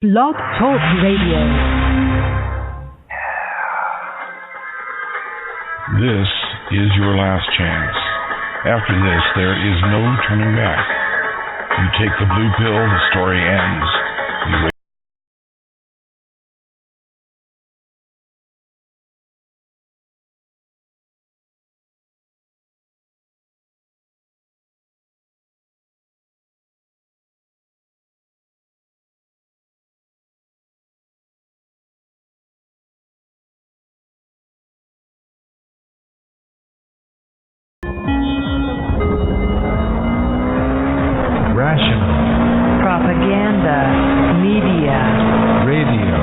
Blog Talk Radio. This is your last chance. After this, there is no turning back. You take the blue pill, the story ends. You wait. Propaganda, media, Radio.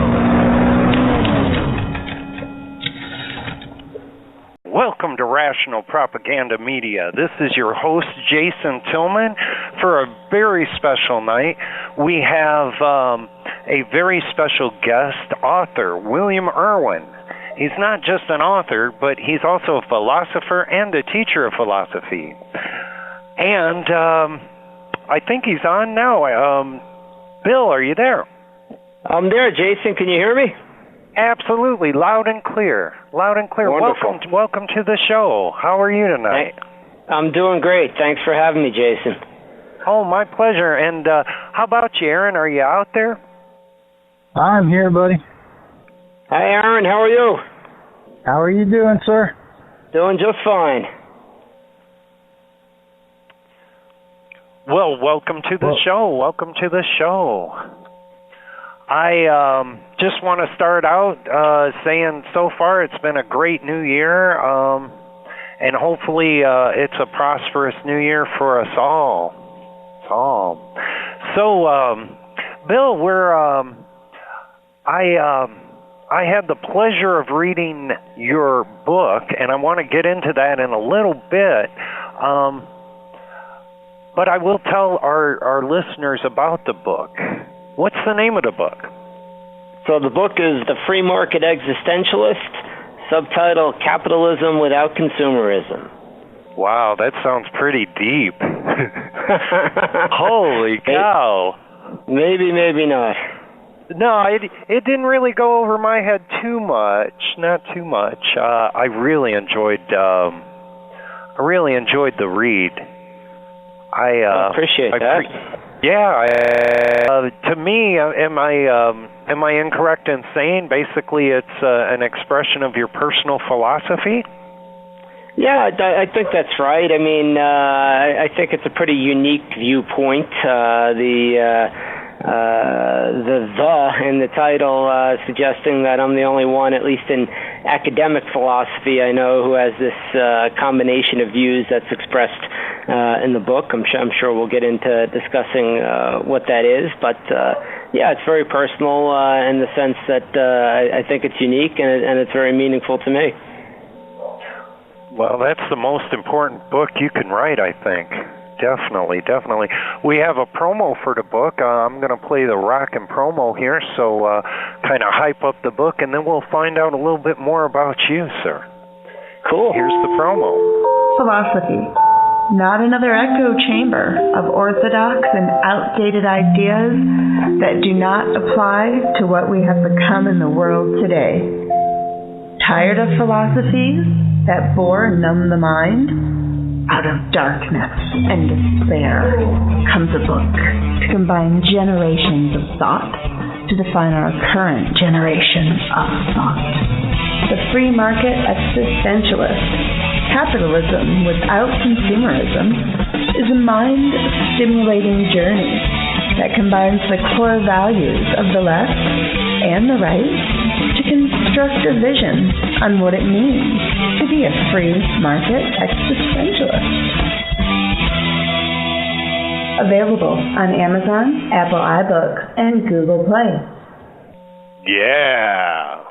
Welcome to Rational Propaganda Media. This is your host, Jason Tillman. For a very special night, we have a very special guest author, William Irwin. He's not just an author, but he's also a philosopher and a teacher of philosophy. And I think he's on now. Bill, are you there? I'm there, Jason. Can you hear me? Absolutely, loud and clear. Loud and clear. Wonderful. Welcome to the show. How are you tonight? I'm doing great. Thanks for having me, Jason. Oh, my pleasure. And how about you, Aaron? Are you out there? I'm here, buddy. Hi, Aaron. How are you? How are you doing, sir? Doing just fine. Well, welcome to the show. Welcome to the show. I just want to start out saying so far it's been a great new year, and hopefully it's a prosperous new year for us all. So, Bill, I had the pleasure of reading your book, and I want to get into that in a little bit. But I will tell our listeners about the book. What's the name of the book? So the book is The Free Market Existentialist, subtitle Capitalism Without Consumerism. Wow, that sounds pretty deep. Holy cow. Maybe, maybe not. No, it didn't really go over my head too much. Not too much. I really enjoyed the read. I appreciate that. To me, am I incorrect in saying basically it's an expression of your personal philosophy? Yeah, I think that's right. I mean, I think it's a pretty unique viewpoint. The in the title suggesting that I'm the only one, at least in academic philosophy, I know who has this combination of views that's expressed in the book. I'm sure we'll get into discussing what that is, but yeah, it's very personal in the sense that I think it's unique and it's very meaningful to me. Well, that's the most important book you can write, I think. Definitely. We have a promo for the book. I'm going to play the rockin' promo here, so kind of hype up the book, and then we'll find out a little bit more about you, sir. Cool. Here's the promo. Philosophy. Not another echo chamber of orthodox and outdated ideas that do not apply to what we have become in the world today. Tired of philosophies that bore and numb the mind? Out of darkness and despair comes a book to combine generations of thought to define our current generation of thought. The Free Market Existentialist. Capitalism without consumerism is a mind-stimulating journey that combines the core values of the left and the right to construct a vision on what it means to be a free market existentialist. Available on Amazon, Apple iBooks, and Google Play. Yeah.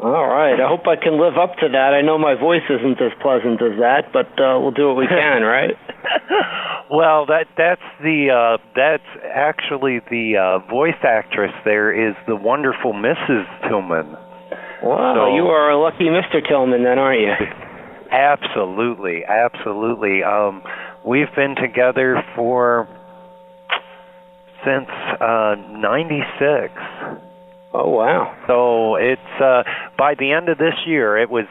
All right. I hope I can live up to that. I know my voice isn't as pleasant as that, but we'll do what we can, right? Well, that's actually the voice actress there is the wonderful Mrs. Tillman. Wow, so, you are a lucky Mr. Tillman then, aren't you? Absolutely. We've been together since 96. Oh, wow. So it's by the end of this year, it was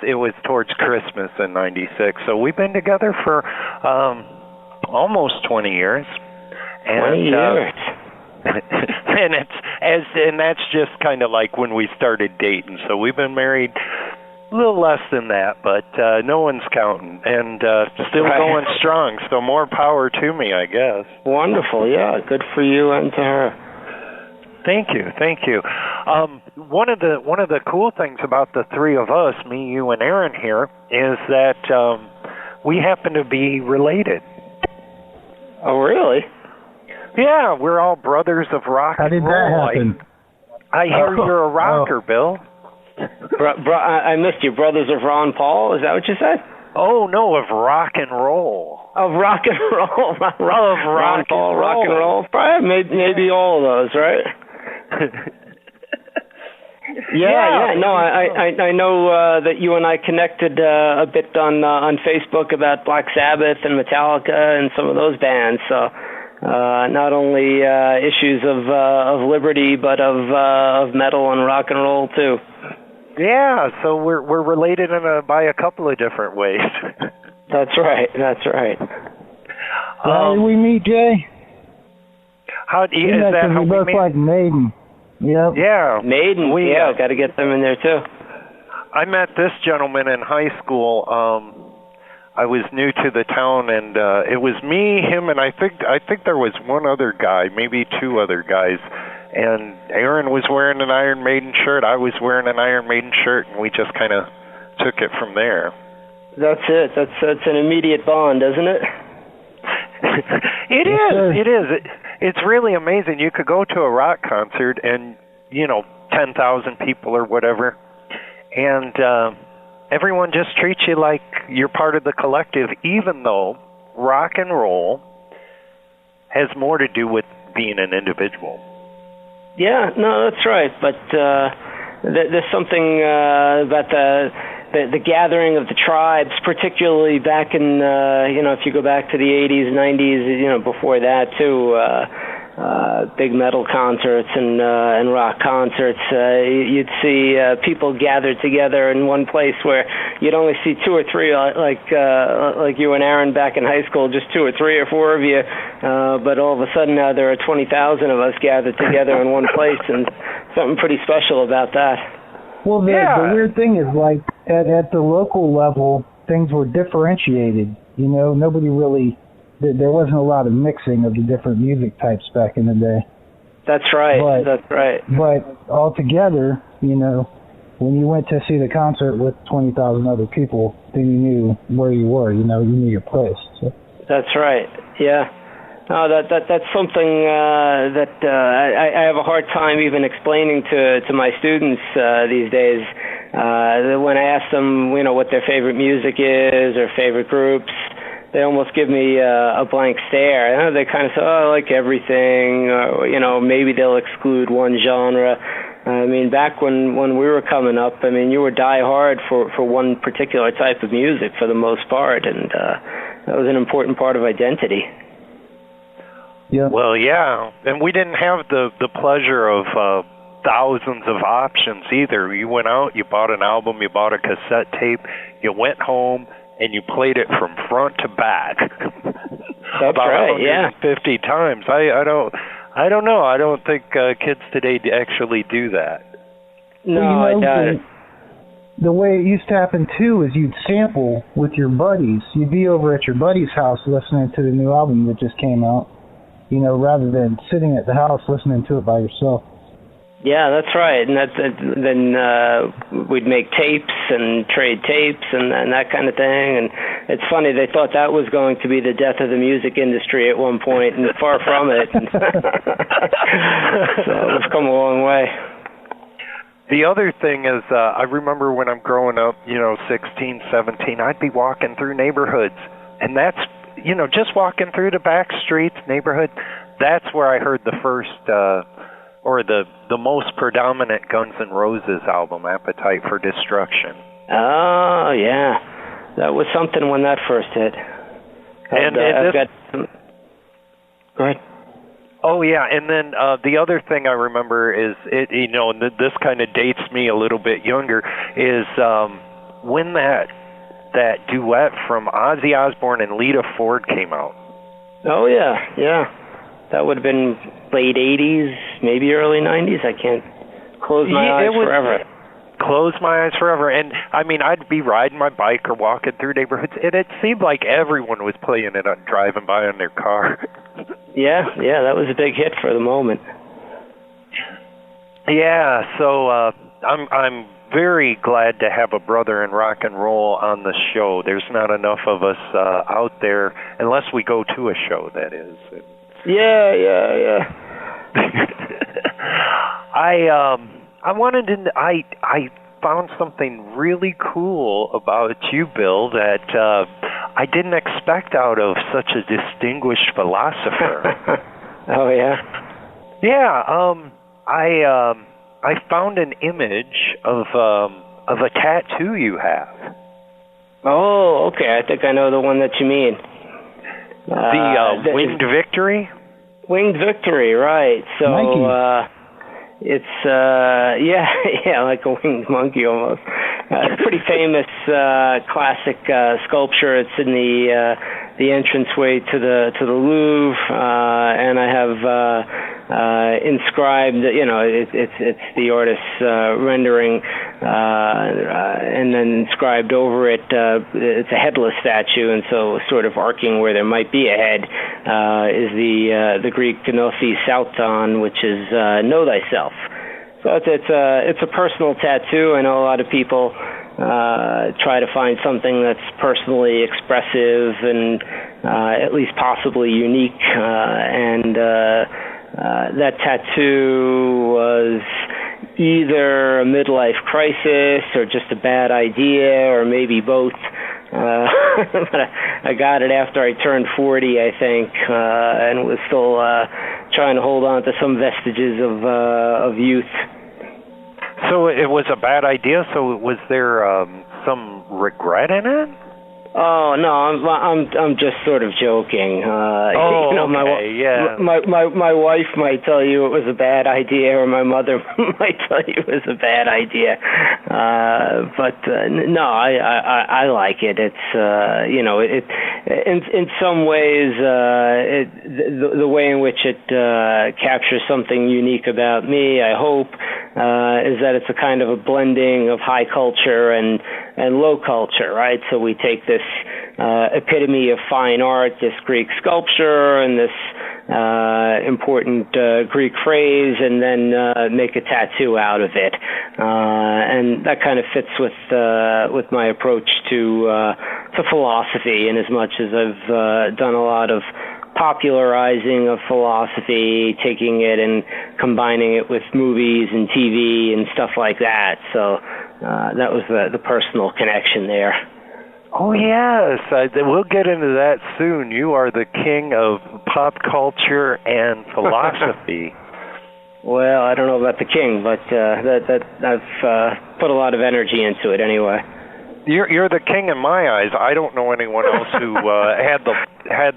towards Christmas in '96. So we've been together for almost 20 years. 20 years. And that's just kind of like when we started dating. So we've been married a little less than that, but no one's counting, and still going strong. So more power to me, I guess. Wonderful, yeah. Good for you and to her. Thank you. One of the cool things about the three of us, me, you, and Aaron here, is that we happen to be related. Oh, really? Yeah, we're all brothers of rock How and did roll. that happen? I hear you're a rocker, Bill. I missed you. Brothers of Ron Paul? Is that what you said? Oh, no, of rock and roll. Of rock and roll. Of Ron Paul, rock and roll. Probably, maybe all of those, right? Yeah. No, I know that you and I connected a bit on Facebook about Black Sabbath and Metallica and some of those bands. So not only issues of liberty, but of metal and rock and roll too. Yeah, so we're related by a couple of different ways. That's right. How did we meet, Jay? How is that how we both meet? like Maiden. Yep. Yeah, Maiden. Got to get them in there too. I met this gentleman in high school. I was new to the town, and it was me, him, and I think there was one other guy, maybe two other guys. And Aaron was wearing an Iron Maiden shirt. I was wearing an Iron Maiden shirt, and we just kind of took it from there. That's it. That's an immediate bond, isn't it? It is. It's really amazing. You could go to a rock concert, and 10,000 people or whatever, and everyone just treats you like you're part of the collective, even though rock and roll has more to do with being an individual. Yeah, no, that's right. But there's something about the gathering of the tribes, particularly back in if you go back to the 80s, 90s, before that too. Big metal concerts and rock concerts. You'd see people gathered together in one place where you'd only see two or three, like you and Aaron back in high school, just two or three or four of you. But all of a sudden now there are 20,000 of us gathered together in one place, and something pretty special about that. Well, the weird thing is, like, at the local level, things were differentiated. Nobody really. There wasn't a lot of mixing of the different music types back in the day. That's right. But altogether, when you went to see the concert with 20,000 other people, then you knew where you were. You knew your place. So. That's right. Yeah. No, that's something that I have a hard time even explaining to my students these days. When I ask them, what their favorite music is or favorite groups, they almost give me a blank stare. They kind of say, I like everything, or, maybe they'll exclude one genre. I mean, back when we were coming up, you were die hard for one particular type of music for the most part, and that was an important part of identity. Yeah. Well, yeah, and we didn't have the pleasure of thousands of options either. You went out, you bought an album, you bought a cassette tape, you went home, and you played it from front to back. That's about right, yeah. 150 times. I don't know. I don't think kids today actually do that. No, I doubt it. The way it used to happen too is you'd sample with your buddies. You'd be over at your buddy's house listening to the new album that just came out, rather than sitting at the house listening to it by yourself. Yeah, that's right. And then we'd make tapes and trade tapes and that kind of thing. And it's funny, they thought that was going to be the death of the music industry at one point, and far from it. So we've come a long way. The other thing is, I remember when I'm growing up, 16, 17, I'd be walking through neighborhoods, and that's, just walking through the back streets, neighborhood, that's where I heard the first, or the most predominant Guns N' Roses album, Appetite for Destruction. Oh, yeah. That was something when that first hit. Go ahead. Oh yeah, and then the other thing I remember is and this kind of dates me a little bit younger, is when that duet from Ozzy Osbourne and Lita Ford came out. Oh yeah. That would have been late 80s, maybe early 90s. I can't close my eyes forever. Close my eyes forever. And I mean, I'd be riding my bike or walking through neighborhoods, and it seemed like everyone was playing it on driving by on their car. Yeah, that was a big hit for the moment. Yeah, so I'm very glad to have a brother in rock and roll on the show. There's not enough of us out there, unless we go to a show, that is. Yeah. I wanted to. I found something really cool about you, Bill, that I didn't expect out of such a distinguished philosopher. Oh yeah. Yeah. I found an image of a tattoo you have. Oh, okay. I think I know the one that you mean. The Winged Victory? Winged Victory, right. So, Nike. It's, yeah, like a winged monkey almost. Pretty famous classic sculpture. It's in the entranceway to the Louvre, and I have inscribed, it's the artist's rendering, and then inscribed over it, it's a headless statue, and so sort of arcing where there might be a head is the Greek gnosis sauton, which is know thyself. So it's a personal tattoo. I know a lot of people try to find something that's personally expressive and at least possibly unique, and that tattoo was either a midlife crisis or just a bad idea or maybe both. But I got it after I turned 40, I think, and was still trying to hold on to some vestiges of youth. So it was a bad idea. So was there some regret in it? Oh no, I'm just sort of joking. Okay, yeah. My wife might tell you it was a bad idea, or my mother might tell you it was a bad idea. But no, I like it. It's it in some ways the way in which it captures something unique about me, I hope, is that it's a kind of a blending of high culture and low culture, right? So we take this epitome of fine art, this Greek sculpture, and this important Greek phrase, and then make a tattoo out of it. And that kind of fits with my approach to philosophy, in as much as I've done a lot of popularizing of philosophy, taking it and combining it with movies and TV and stuff like that. So that was the personal connection there. Oh, yes. We'll get into that soon. You are the king of pop culture and philosophy. Well, I don't know about the king, but that I've put a lot of energy into it anyway. You're the king in my eyes. I don't know anyone else who had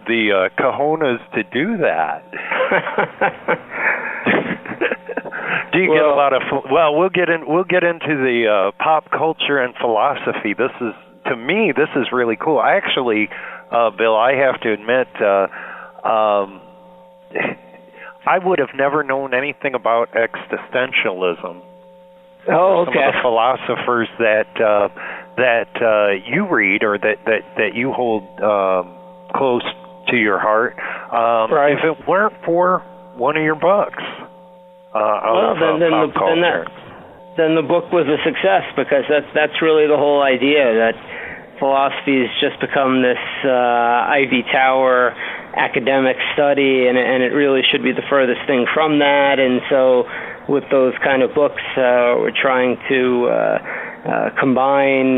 the cojones to do that. Do you get a lot of? Well, we'll get into the pop culture and philosophy. To me, this is really cool. I actually, Bill, I have to admit, I would have never known anything about existentialism. Oh, okay. Some of the philosophers that you read, or that you hold close to your heart. Right. If it weren't for one of your books, pop culture. Then the book was a success, because that's really the whole idea, that philosophy has just become this ivory tower academic study, and it really should be the furthest thing from that. And so with those kind of books, we're trying to combine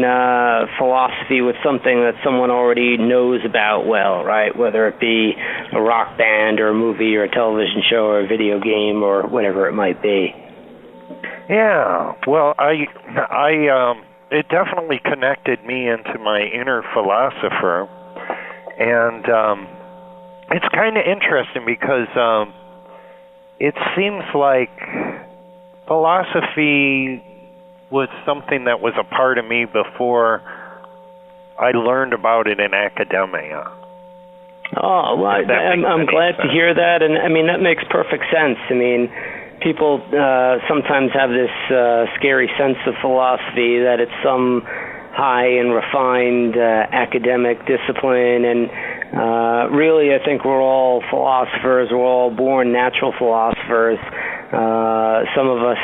philosophy with something that someone already knows about well, right? Whether it be a rock band or a movie or a television show or a video game or whatever it might be. Yeah, well, it definitely connected me into my inner philosopher, and it's kind of interesting because it seems like philosophy was something that was a part of me before I learned about it in academia. Oh, well, I'm glad to hear that, and I mean, that makes perfect sense. I mean, people sometimes have this scary sense of philosophy that it's some high and refined academic discipline, and really I think we're all philosophers. We're all born natural philosophers. Some of us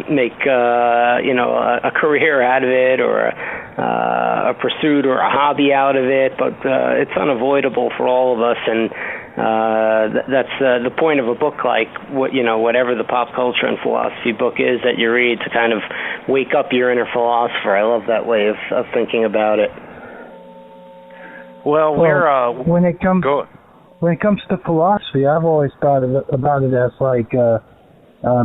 make a career out of it, or a pursuit or a hobby out of it, but it's unavoidable for all of us, and that's the point of a book like whatever the pop culture and philosophy book is that you read, to kind of wake up your inner philosopher. I love that way of thinking about it. Well, when it comes to philosophy, I've always thought about it as like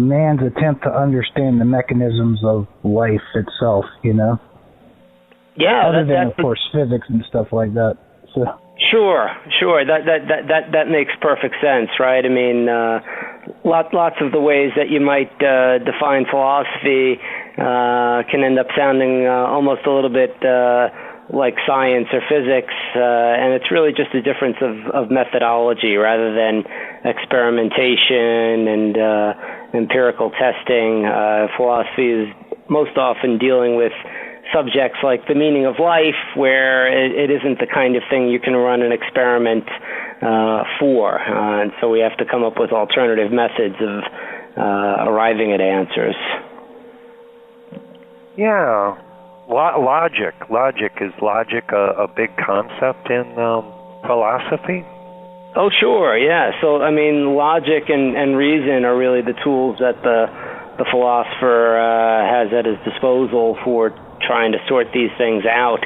man's attempt to understand the mechanisms of life itself, Yeah, other than of course physics and stuff like that. So. Sure. That makes perfect sense, right? I mean, lots of the ways that you might define philosophy can end up sounding almost a little bit like science or physics, and it's really just a difference of methodology rather than experimentation and empirical testing. Philosophy is most often dealing with subjects like the meaning of life, where it isn't the kind of thing you can run an experiment for, and so we have to come up with alternative methods of arriving at answers. Yeah. Logic. Is logic a big concept in philosophy? Oh, sure, yeah. So, I mean, logic and reason are really the tools that the philosopher has at his disposal for trying to sort these things out.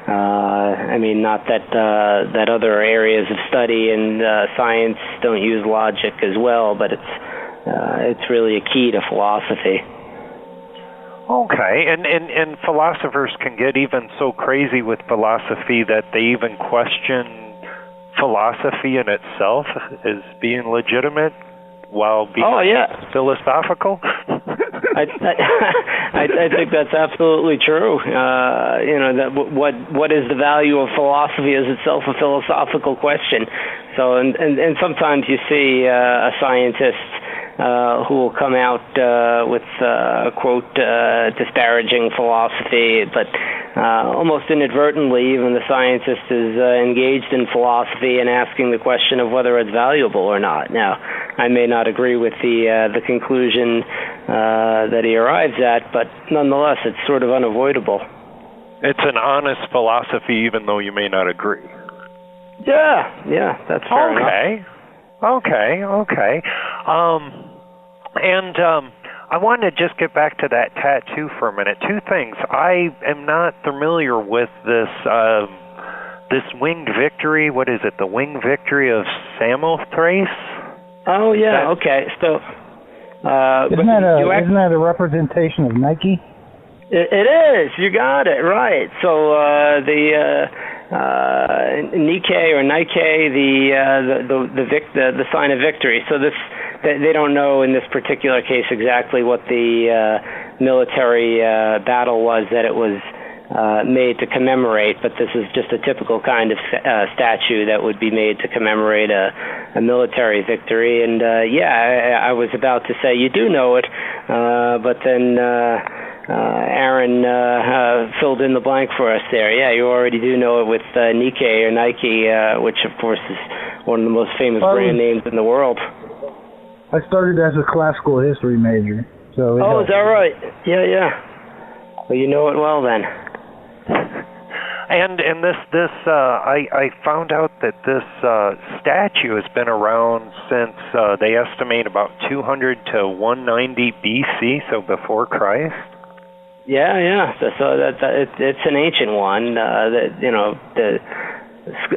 I mean, not that other areas of study and science don't use logic as well, but it's really a key to philosophy. Okay, and philosophers can get even so crazy with philosophy that they even question philosophy in itself as being legitimate while being philosophical. I think that's absolutely true. That what is the value of philosophy is itself a philosophical question. So, and sometimes you see a scientist who will come out with a quote disparaging philosophy, but almost inadvertently, even the scientist is engaged in philosophy and asking the question of whether it's valuable or not. Now, I may not agree with the conclusion that he arrives at, but nonetheless, it's sort of unavoidable. It's an honest philosophy, even though you may not agree. Yeah, that's fair enough. Okay. And I want to just get back to that tattoo for a minute. Two things. I am not familiar with this winged victory. What is it? The winged victory of Samothrace? Oh, yeah. Okay. So, isn't that a representation of Nike? It is. You got it right. So the Nike or Nike, the sign of victory. So they don't know in this particular case exactly what the military battle was that it was made to commemorate, but this is just a typical kind of statue that would be made to commemorate a military victory. And I was about to say you do know it, but then Aaron filled in the blank for us there. Yeah, you already do know it with Nike or Nike, which of course is one of the most famous brand names in the world. I started as a classical history major, so. Is that right? Yeah. Well, you know it well then. And this I found out that this statue has been around since they estimate about 200 to 190 BC, so before Christ. Yeah. So it's an ancient one. The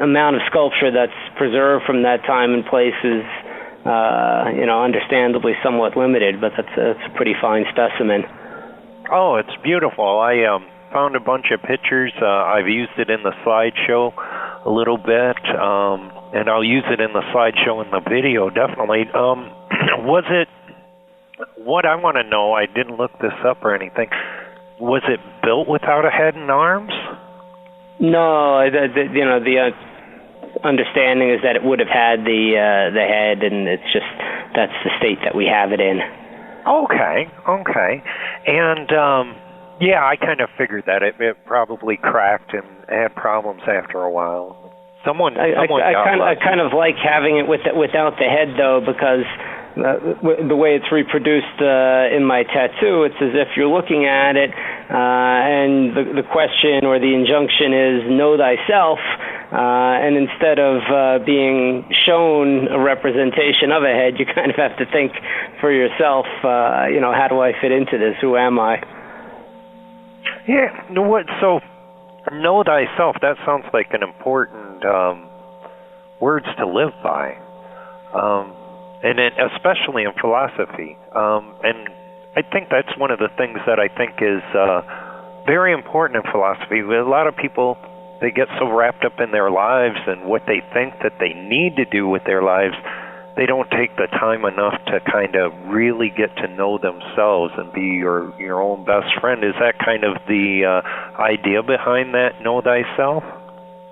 amount of sculpture that's preserved from that time and place is, understandably somewhat limited, but that's a pretty fine specimen. Oh, it's beautiful. I found a bunch of pictures. I've used it in the slideshow a little bit. and I'll use it in the slideshow and the video, definitely. Was it, what I want to know, I didn't look this up or anything, was it built without a head and arms? No, the understanding is that it would have had the head, and it's just that's the state that we have it in. Okay. And yeah, I kind of figured that it probably cracked and had problems after a while. I kind of like having it without the head, though, because the way it's reproduced in my tattoo, it's as if you're looking at it, and the question or the injunction is know thyself, and instead of being shown a representation of a head, you kind of have to think for yourself, how do I fit into this? Who am I? Yeah, so know thyself, that sounds like an important words to live by. And especially in philosophy. And I think that's one of the things that I think is very important in philosophy. A lot of people, they get so wrapped up in their lives and what they think that they need to do with their lives, they don't take the time enough to kind of really get to know themselves and be your own best friend. Is that kind of the idea behind that, know thyself?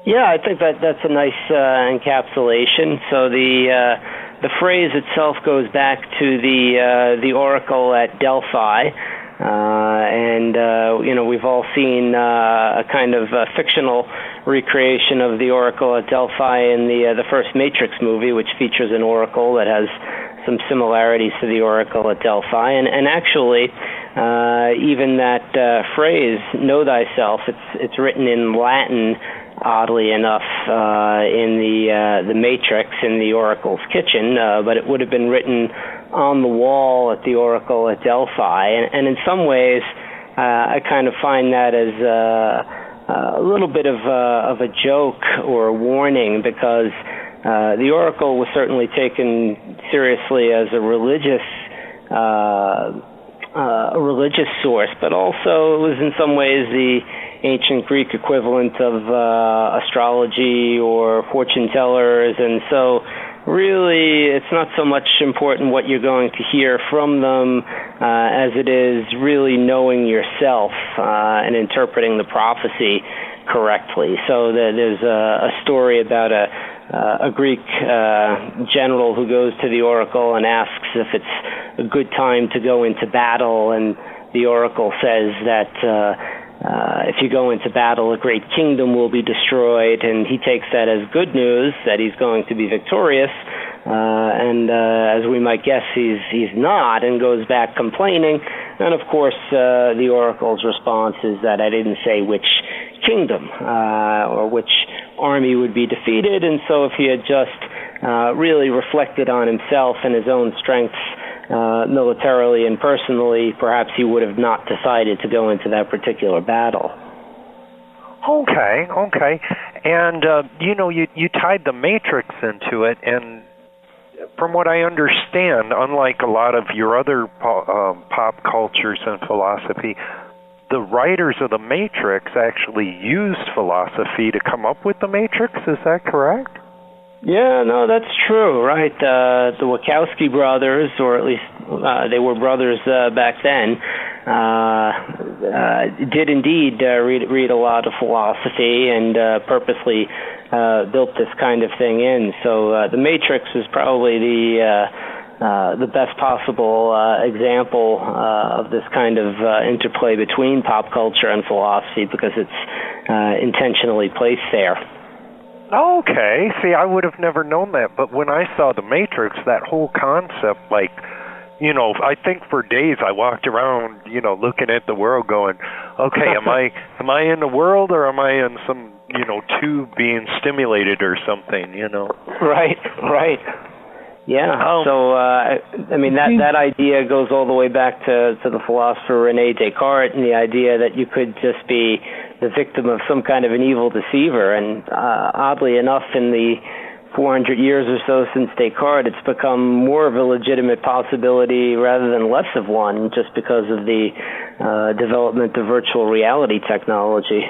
Yeah, I think that's a nice encapsulation. So the phrase itself goes back to the oracle at Delphi, and we've all seen a kind of fictional recreation of the oracle at Delphi in the first Matrix movie, which features an oracle that has some similarities to the oracle at Delphi, and actually even that phrase "know thyself," it's written in Latin. Oddly enough, in the Matrix in the Oracle's kitchen, but it would have been written on the wall at the Oracle at Delphi. And in some ways, I kind of find that as a little bit of a joke or a warning, because the Oracle was certainly taken seriously as a religious source, but also it was in some ways the ancient Greek equivalent of astrology or fortune tellers, and so really it's not so much important what you're going to hear from them as it is really knowing yourself and interpreting the prophecy correctly. So there's a story about a Greek general who goes to the oracle and asks if it's a good time to go into battle, and the oracle says that if you go into battle, a great kingdom will be destroyed, and he takes that as good news, that he's going to be victorious, and as we might guess, he's not, and goes back complaining. And of course, the oracle's response is that I didn't say which kingdom or which army would be defeated, and so if he had just really reflected on himself and his own strengths militarily and personally, perhaps he would have not decided to go into that particular battle. Okay. And, you tied the Matrix into it, and from what I understand, unlike a lot of your other pop cultures and philosophy, the writers of the Matrix actually used philosophy to come up with the Matrix. Is that correct? Yeah, no, that's true, right? The Wachowski brothers, or at least they were brothers back then, did indeed read a lot of philosophy and purposely built this kind of thing in. So the Matrix is probably the best possible example of this kind of interplay between pop culture and philosophy, because it's intentionally placed there. Okay. See, I would have never known that, but when I saw The Matrix, that whole concept, I think for days I walked around, looking at the world going, okay, am I in the world, or am I in some, tube being stimulated or something, Right. Yeah. So, that idea goes all the way back to the philosopher René Descartes, and the idea that you could just be the victim of some kind of an evil deceiver. And oddly enough, in the 400 years or so since Descartes, it's become more of a legitimate possibility rather than less of one, just because of the development of virtual reality technology.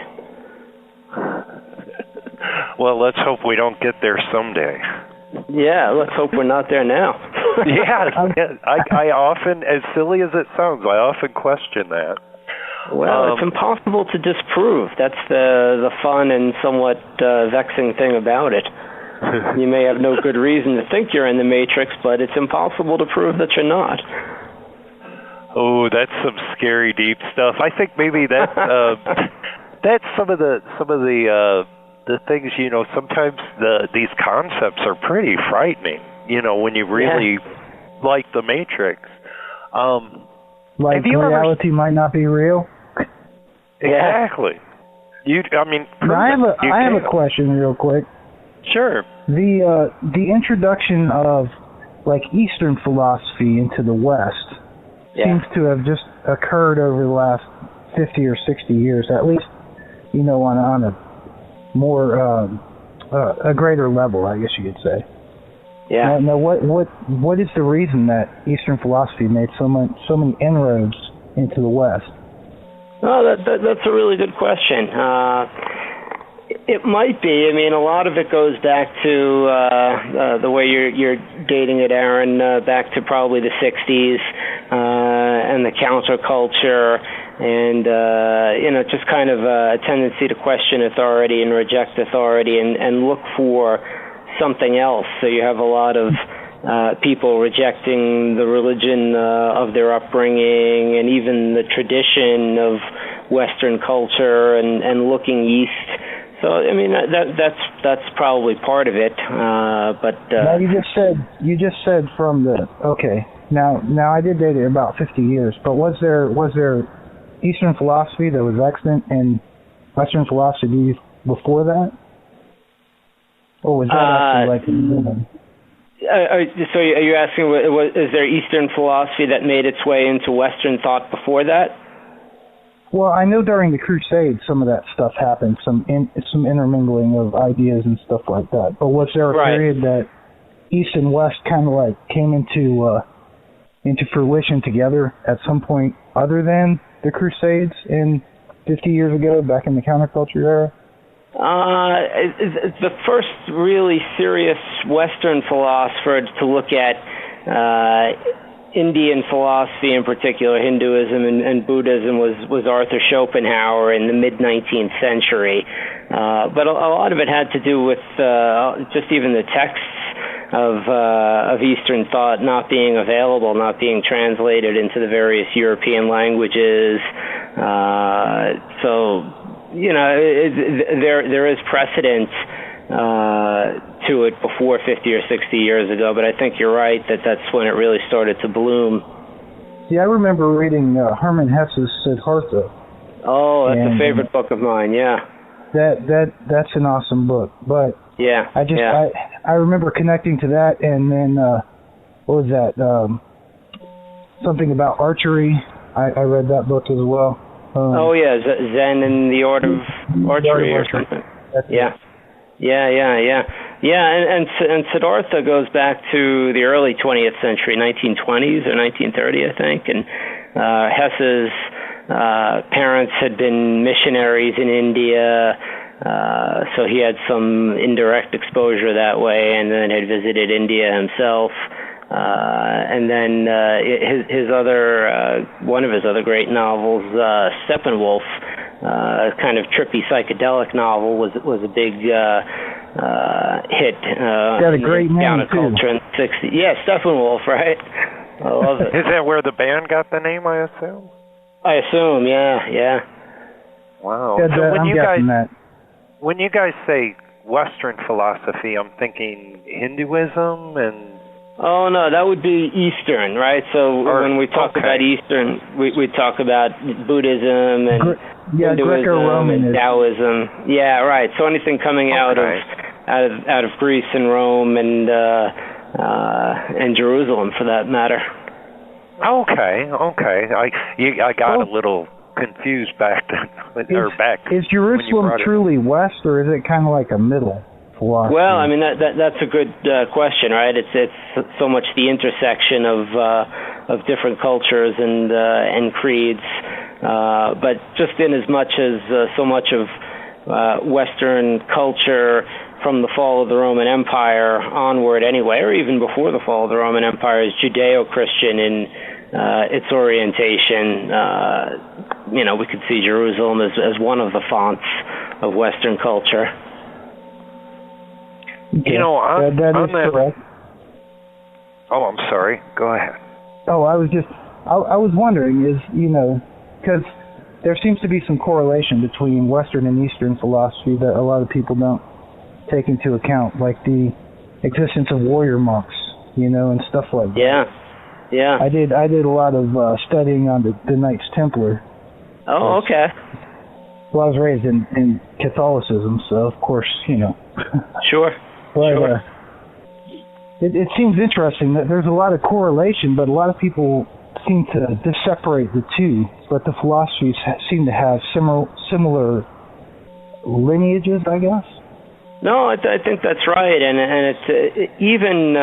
Well, let's hope we don't get there someday. Yeah, let's hope we're not there now. I often, as silly as it sounds, I often question that. Well, it's impossible to disprove. That's the fun and somewhat vexing thing about it. You may have no good reason to think you're in the Matrix, but it's impossible to prove that you're not. Oh, that's some scary deep stuff. I think maybe that's some of the things, sometimes these concepts are pretty frightening, when you really like the Matrix. Like reality might not be real? Exactly. I have a question real quick. Sure. The introduction of Eastern philosophy into the West seems to have just occurred over the last 50 or 60 years, at least, on a more a greater level, I guess you could say. Yeah. Now, what is the reason that Eastern philosophy made so many inroads into the West? Oh, that's a really good question. It might be. A lot of it goes back to the way you're dating it, Aaron, back to probably the 60s and the counterculture and, just kind of a tendency to question authority and reject authority and look for something else. So you have a lot of people rejecting the religion of their upbringing and even the tradition of Western culture and looking east. So that's probably part of it. But now you just said from the Now I did date it about 50 years, but was there Eastern philosophy that was extant in Western philosophy before that? Or was that actually so are you asking, is there Eastern philosophy that made its way into Western thought before that? Well, I know during the Crusades some of that stuff happened, some intermingling of ideas and stuff like that. But was there a period that East and West kind of came into fruition together at some point other than the Crusades in 50 years ago, back in the counterculture era? The first really serious Western philosopher to look at Indian philosophy, in particular Hinduism and Buddhism, was Arthur Schopenhauer in the mid-19th century. But a lot of it had to do with just even the texts of Eastern thought not being available, not being translated into the various European languages. There is precedent to it before 50 or 60 years ago, but I think you're right that's when it really started to bloom. Yeah, I remember reading Hermann Hesse's Siddhartha. Oh, that's a favorite book of mine, yeah. That's an awesome book, but I remember connecting to that, and then what was that? Something about archery. I read that book as well. Zen and the Art of Archery or something. Yeah, and Siddhartha goes back to the early 20th century, 1920s or 1930, I think, and Hesse's parents had been missionaries in India, so he had some indirect exposure that way, and then had visited India himself. And then one of his other great novels, Steppenwolf, kind of trippy psychedelic novel, was a big hit. Got a great name too. In the 60s. Yeah, Steppenwolf, right? I love it. Is that where the band got the name, I assume? I assume, yeah. Wow. Yeah, so when you guys say Western philosophy, I'm thinking Hinduism and... Oh, no, that would be Eastern, right? So when we talk about Eastern, we talk about Buddhism and Hinduism and Taoism. Yeah, right. So anything coming out of Greece and Rome and Jerusalem, for that matter. Okay. I got a little confused back. Is Jerusalem truly West, or is it kind of like a middle philosophy? Well, that's a good question, right? It's so much the intersection of different cultures and creeds, but just in as much as so much of Western culture from the fall of the Roman Empire onward anyway, or even before the fall of the Roman Empire, is Judeo-Christian in its orientation. We could see Jerusalem as one of the fonts of Western culture. Okay. That is correct. Oh, I'm sorry. Go ahead. Oh, I was wondering, because there seems to be some correlation between Western and Eastern philosophy that a lot of people don't take into account, like the existence of warrior monks, and stuff like that. Yeah. I did a lot of studying on the Knights Templar. Oh, okay. Well, I was raised in Catholicism, so of course, Sure. But it seems interesting that there's a lot of correlation, but a lot of people seem to just separate the two. But the philosophies seem to have similar lineages, I guess. No, I think that's right, and it's even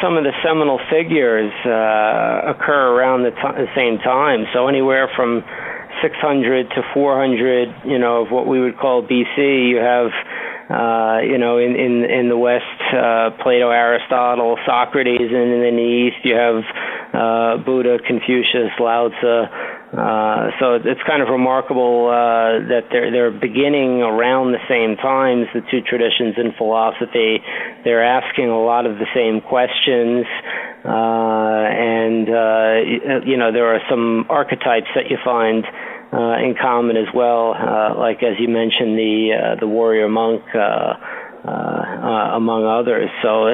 some of the seminal figures occur around the same time. So anywhere from 600 to 400, of what we would call BC, you have, in the West, Plato, Aristotle, Socrates, and in the East you have Buddha, Confucius, Lao Tzu. So it's kind of remarkable that they're beginning around the same times, the two traditions in philosophy. They're asking a lot of the same questions, and there are some archetypes that you find in common as well, like, as you mentioned, the warrior monk, among others. So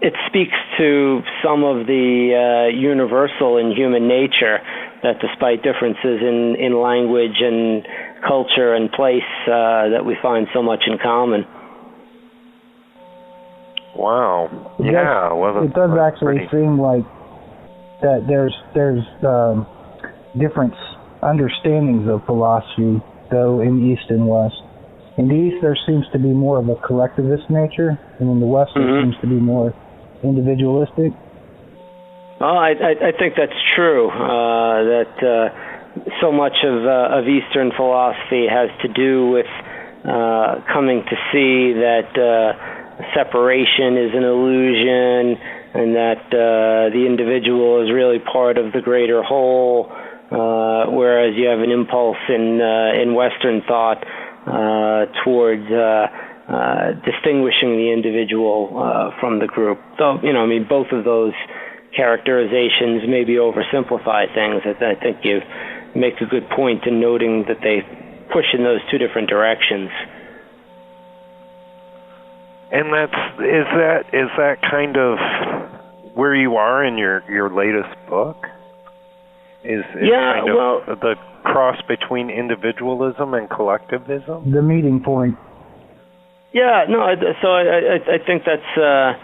it speaks to some of the universal in human nature, that despite differences in language and culture and place, that we find so much in common. Wow. It does actually seem like that there's different understandings of philosophy, though, in East and West. In the East, there seems to be more of a collectivist nature, and in the West, there seems to be more individualistic. Oh, I think that's true. That so much of Eastern philosophy has to do with coming to see that separation is an illusion, and that the individual is really part of the greater whole. Whereas you have an impulse in Western thought towards distinguishing the individual from the group. So, both of those characterizations maybe oversimplify things. I think you make a good point in noting that they push in those two different directions. And is that kind of where you are in your latest book? Is kind of the cross between individualism and collectivism? The meeting point. Yeah, no. So I think that's a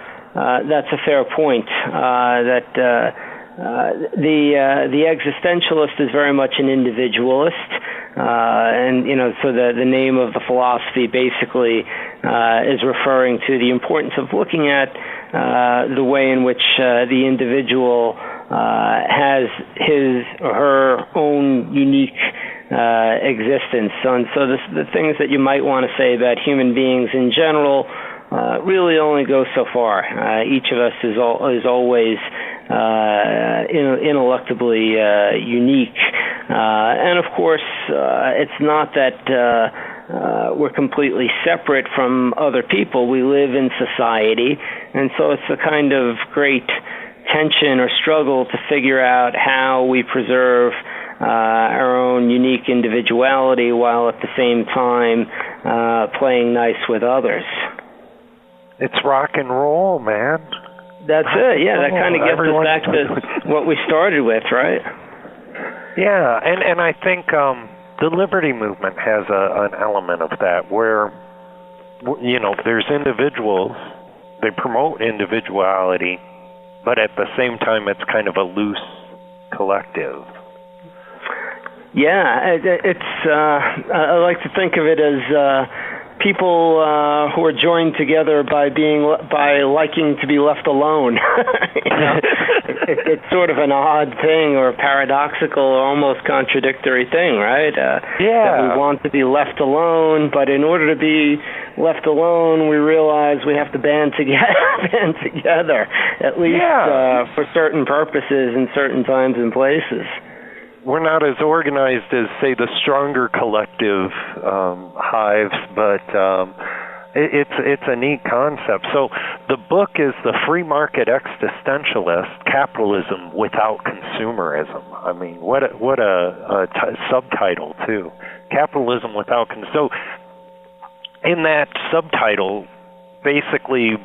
fair point. That the existentialist is very much an individualist, and so the name of the philosophy basically is referring to the importance of looking at the way in which the individual has his or her own unique existence. And so the things that you might want to say about human beings in general really only go so far. Each of us is always ineluctably unique. And of course, it's not that we're completely separate from other people. We live in society, and so it's a kind of great tension or struggle to figure out how we preserve our own unique individuality while at the same time playing nice with others. It's rock and roll, man. That's it. Yeah, that kind of gets us back to what we started with, right? Yeah, and I think the Liberty Movement has an element of that where, there's individuals, they promote individuality, but at the same time it's kind of a loose collective. Yeah, it's I like to think of it as people who are joined together by liking to be left alone. It's sort of an odd thing, or a paradoxical, or almost contradictory thing, right? That we want to be left alone, but in order to be left alone, we realize we have to band together, at least for certain purposes in certain times and places. We're not as organized as, say, the stronger collective hives, but it's a neat concept. So the book is The Free Market Existentialist, Capitalism Without Consumerism. I mean, what a subtitle, too. Capitalism Without So in that subtitle, basically,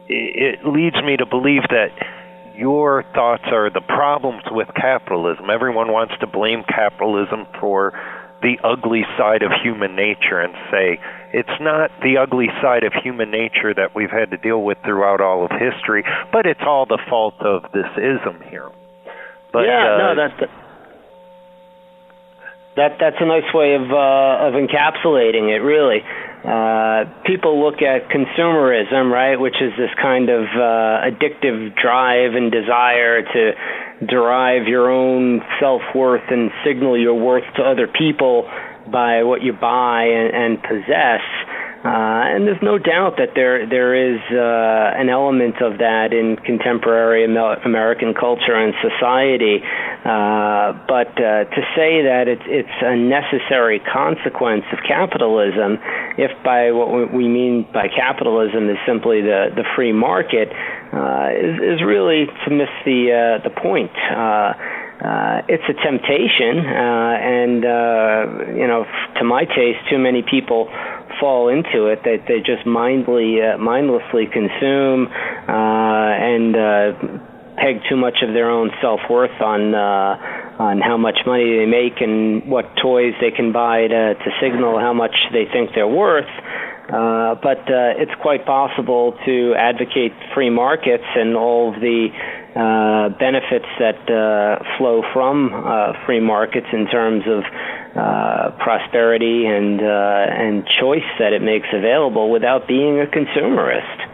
it leads me to believe that your thoughts are the problems with capitalism. Everyone wants to blame capitalism for the ugly side of human nature and say, it's not the ugly side of human nature that we've had to deal with throughout all of history, but it's all the fault of this ism here. But, that's a nice way of encapsulating it, really. People look at consumerism, right, which is this kind of addictive drive and desire to derive your own self-worth and signal your worth to other people by what you buy and possess. And there's no doubt that there is an element of that in contemporary American culture and society. But to say that it's a necessary consequence of capitalism, if by what we mean by capitalism is simply the free market, is really to miss the point. It's a temptation, and to my taste, too many people fall into it. That they just mindlessly consume and peg too much of their own self-worth on how much money they make and what toys they can buy to signal how much they think they're worth. But it's quite possible to advocate free markets and all of the benefits that flow from free markets in terms of prosperity and choice that it makes available without being a consumerist.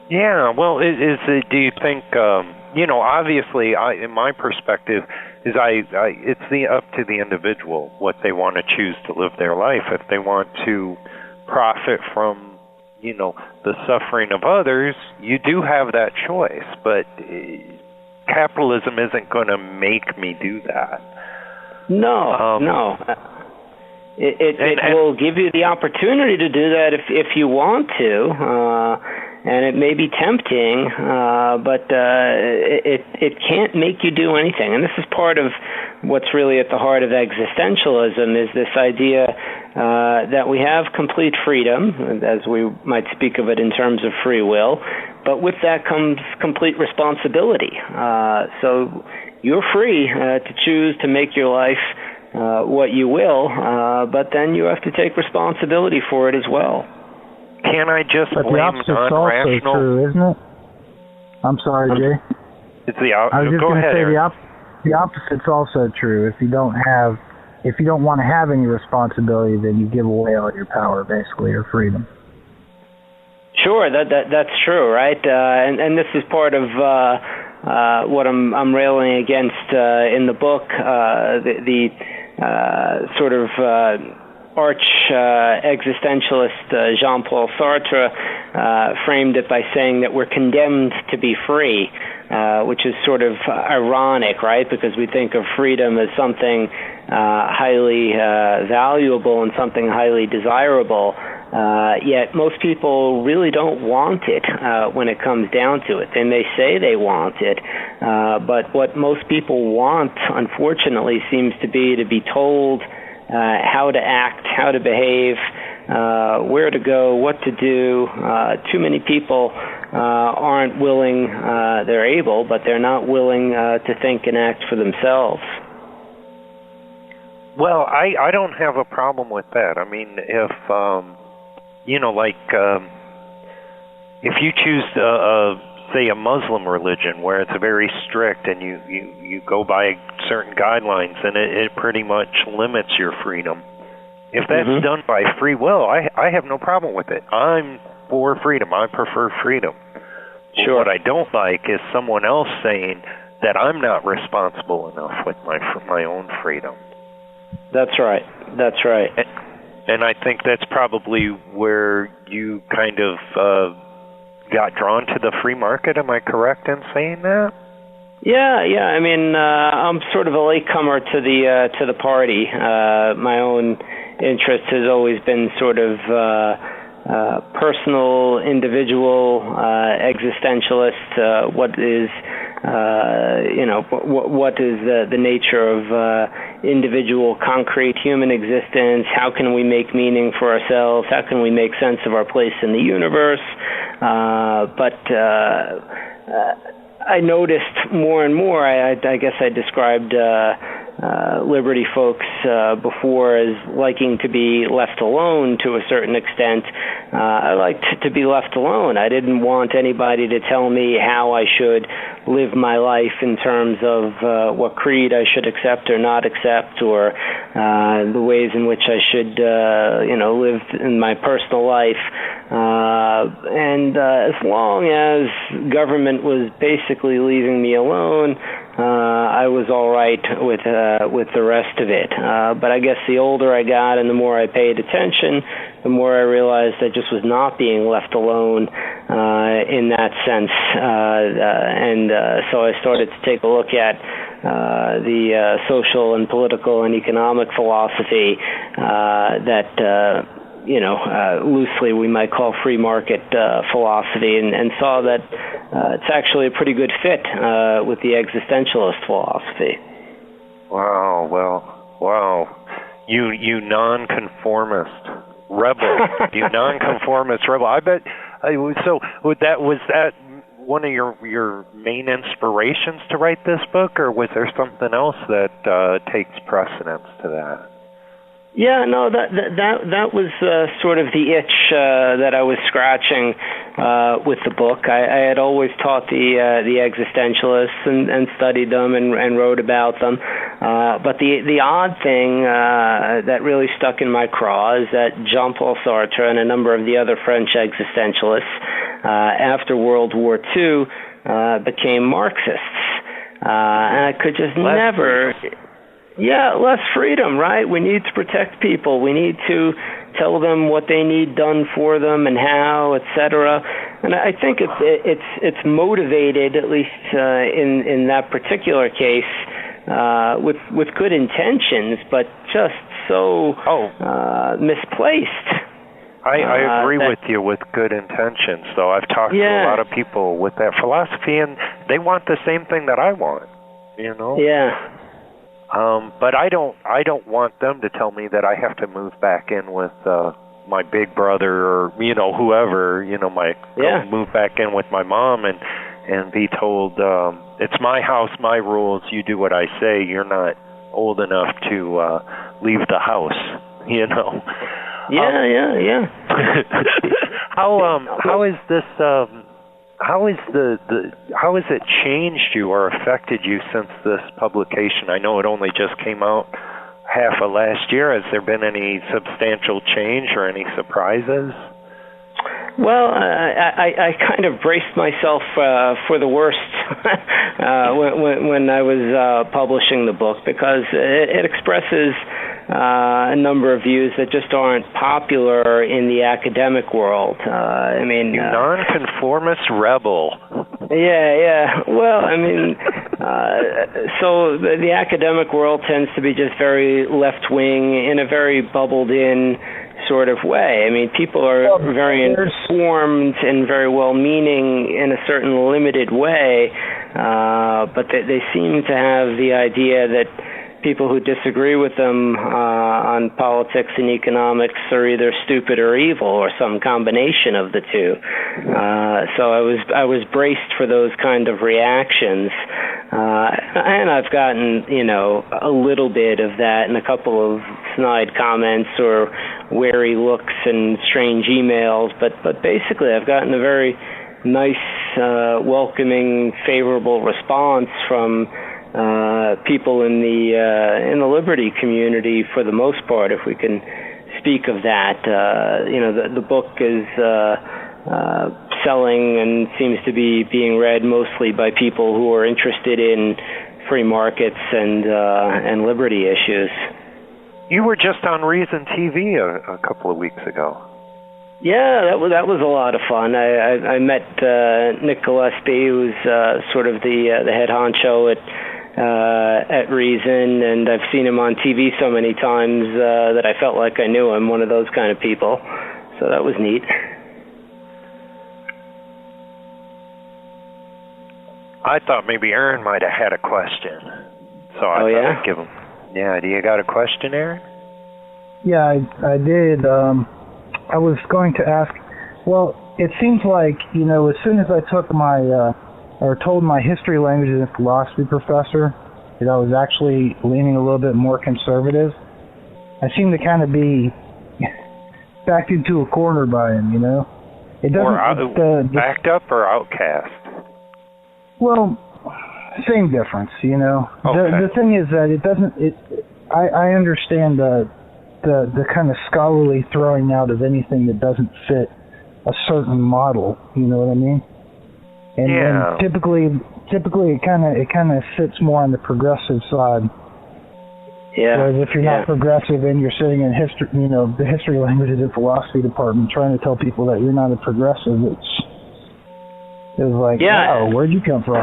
Yeah, well, do you think, obviously, in my perspective, it's up to the individual what they want to choose to live their life. If they want to profit from, the suffering of others, you do have that choice, but capitalism isn't going to make me do that. No. It will give you the opportunity to do that if you want to, and it may be tempting, but it can't make you do anything. And this is part of what's really at the heart of existentialism, is this idea that we have complete freedom, as we might speak of it in terms of free will, but with that comes complete responsibility. So you're free to choose to make your life what you will, but then you have to take responsibility for it as well. Can I just but blame the opposite's also true, isn't it? I'm sorry, Jay. It's the opposite. I was just going to say the opposite's also true. If you don't want to have any responsibility, then you give away all your power, basically, or freedom. Sure, that's true, right? And this is part of what I'm railing against in the book. The sort of arch existentialist Jean-Paul Sartre framed it by saying that we're condemned to be free, which is sort of ironic, right? Because we think of freedom as something highly valuable and something highly desirable, yet most people really don't want it when it comes down to it. They may say they want it, but what most people want, unfortunately, seems to be told how to act, how to behave, where to go, what to do. Too many people aren't willing, they're able, but they're not willing to think and act for themselves. Well, I don't have a problem with that. I mean, if, if you choose, say, a Muslim religion where it's very strict and you go by certain guidelines, and it pretty much limits your freedom. If that's done by free will, I have no problem with it. I'm for freedom. I prefer freedom. Sure. What I don't like is someone else saying that I'm not responsible enough with my own freedom. That's right. That's right. And I think that's probably where you kind of got drawn to the free market. Am I correct in saying that? Yeah. I mean, I'm sort of a latecomer to the party. My own interest has always been sort of personal, individual, existentialist. What is what is the nature of individual, concrete human existence? How can we make meaning for ourselves? How can we make sense of our place in the universe? But I noticed more and more, I guess I described liberty folks before as liking to be left alone to a certain extent. I liked to be left alone. I didn't want anybody to tell me how I should live my life in terms of what creed I should accept or not accept, or the ways in which I should live in my personal life. And as long as government was basically leaving me alone, I was all right with the rest of it. But I guess the older I got and the more I paid attention, the more I realized I just was not being left alone in that sense. So I started to take a look at the social and political and economic philosophy that loosely we might call free market philosophy, and saw that it's actually a pretty good fit with the existentialist philosophy. Wow. You nonconformist rebel. You nonconformist rebel. I bet. So was that one of your main inspirations to write this book, or was there something else that takes precedence to that? Yeah, no, that was sort of the itch that I was scratching with the book. I had always taught the existentialists and studied them and wrote about them. But the odd thing that really stuck in my craw is that Jean-Paul Sartre and a number of the other French existentialists after World War II became Marxists. And I could just never... Yeah, less freedom, right? We need to protect people. We need to tell them what they need done for them and how, etc. And I think it's motivated, at least in that particular case, with good intentions, but just so misplaced. I agree with you with good intentions. So I've talked to a lot of people with that philosophy, and they want the same thing that I want. Yeah. But I don't want them to tell me that I have to move back in with my big brother or whoever, move back in with my mom and be told it's my house, my rules, you do what I say. You're not old enough to leave the house, Yeah. How is this How has it changed you or affected you since this publication? I know it only just came out half of last year. Has there been any substantial change or any surprises? Well, I kind of braced myself for the worst when I was publishing the book, because it expresses a number of views that just aren't popular in the academic world. Nonconformist rebel. Yeah. Well, so the academic world tends to be just very left-wing in a very bubbled-in sort of way. People are very informed and very well-meaning in a certain limited way, but they seem to have the idea that people who disagree with them on politics and economics are either stupid or evil, or some combination of the two. So I was braced for those kind of reactions, and I've gotten a little bit of that in a couple of snide comments or wary looks and strange emails, but basically I've gotten a very nice, welcoming, favorable response from people in the liberty community, for the most part, if we can speak of that. The book is selling and seems to be being read mostly by people who are interested in free markets and liberty issues. You were just on Reason TV a couple of weeks ago. Yeah, that was a lot of fun. I met Nick Gillespie, who's sort of the head honcho at Reason, and I've seen him on TV so many times that I felt like I knew him, one of those kind of people. So that was neat. I thought maybe Aaron might have had a question. So I thought I'd give him. Yeah, do you got a question, Aaron? Yeah, I did. I was going to ask, well, it seems like, as soon as I took told my history, languages, and philosophy professor that I was actually leaning a little bit more conservative, I seem to kind of be backed into a corner by him, It doesn't... backed up or outcast? Well, same difference, Okay. The thing is that it doesn't... I understand the kind of scholarly throwing out of anything that doesn't fit a certain model, you know what I mean? And typically it kind of sits more on the progressive side. Yeah. Whereas if you're not progressive and you're sitting in history, the history, languages, and philosophy department trying to tell people that you're not a progressive, it's like, wow, where'd you come from?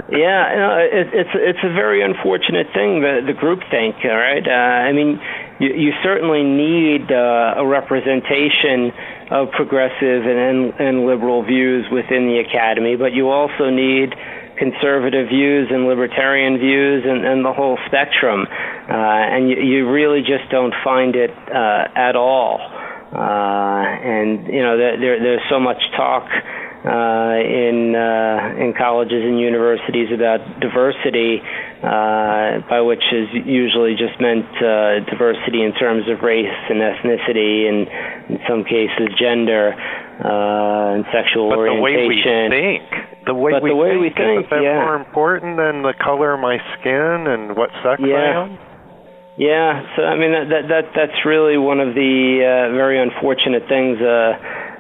It's a very unfortunate thing, the groupthink, all right? I mean, you certainly need a representation of progressive and liberal views within the academy, but you also need conservative views and libertarian views and the whole spectrum. And you really just don't find it at all. There's so much talk in colleges and universities about diversity, by which is usually just meant diversity in terms of race and ethnicity, and in some cases gender and sexual orientation. The way we think, is that more important than the color of my skin and what sex I am? Yeah, so I mean that's really one of the very unfortunate things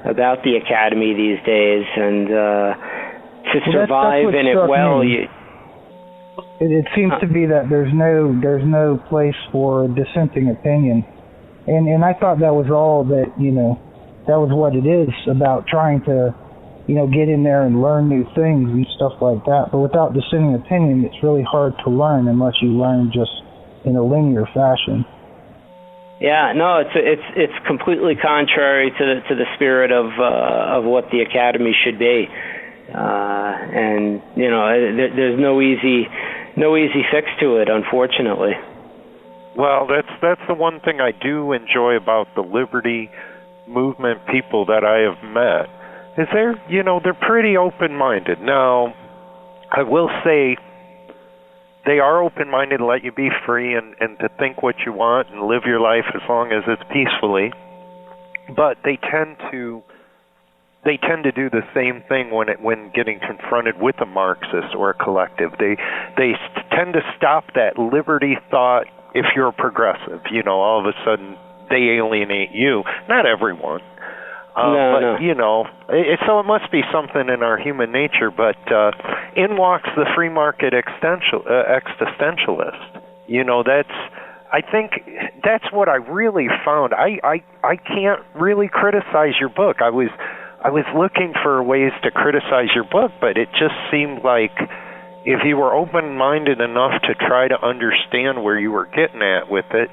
about the academy these days, and to survive in it well, it seems to be that there's no place for dissenting opinion, and I thought that was all that that was what it is about, trying to get in there and learn new things and stuff like that. But without dissenting opinion, it's really hard to learn unless you learn just in a linear fashion. Yeah, no, it's completely contrary to the spirit of what the academy should be, and there's no easy fix to it, unfortunately. Well, that's the one thing I do enjoy about the liberty movement people that I have met, is they're pretty open-minded. Now, I will say, they are open-minded to let you be free and to think what you want and live your life as long as it's peacefully. But they tend to do the same thing when getting confronted with a Marxist or a collective. They tend to stop that liberty thought if you're a progressive. All of a sudden they alienate you. Not everyone. So it must be something in our human nature, but in walks the free market existentialist. I think that's what I really found. I can't really criticize your book. I was looking for ways to criticize your book, but it just seemed like if you were open-minded enough to try to understand where you were getting at with it,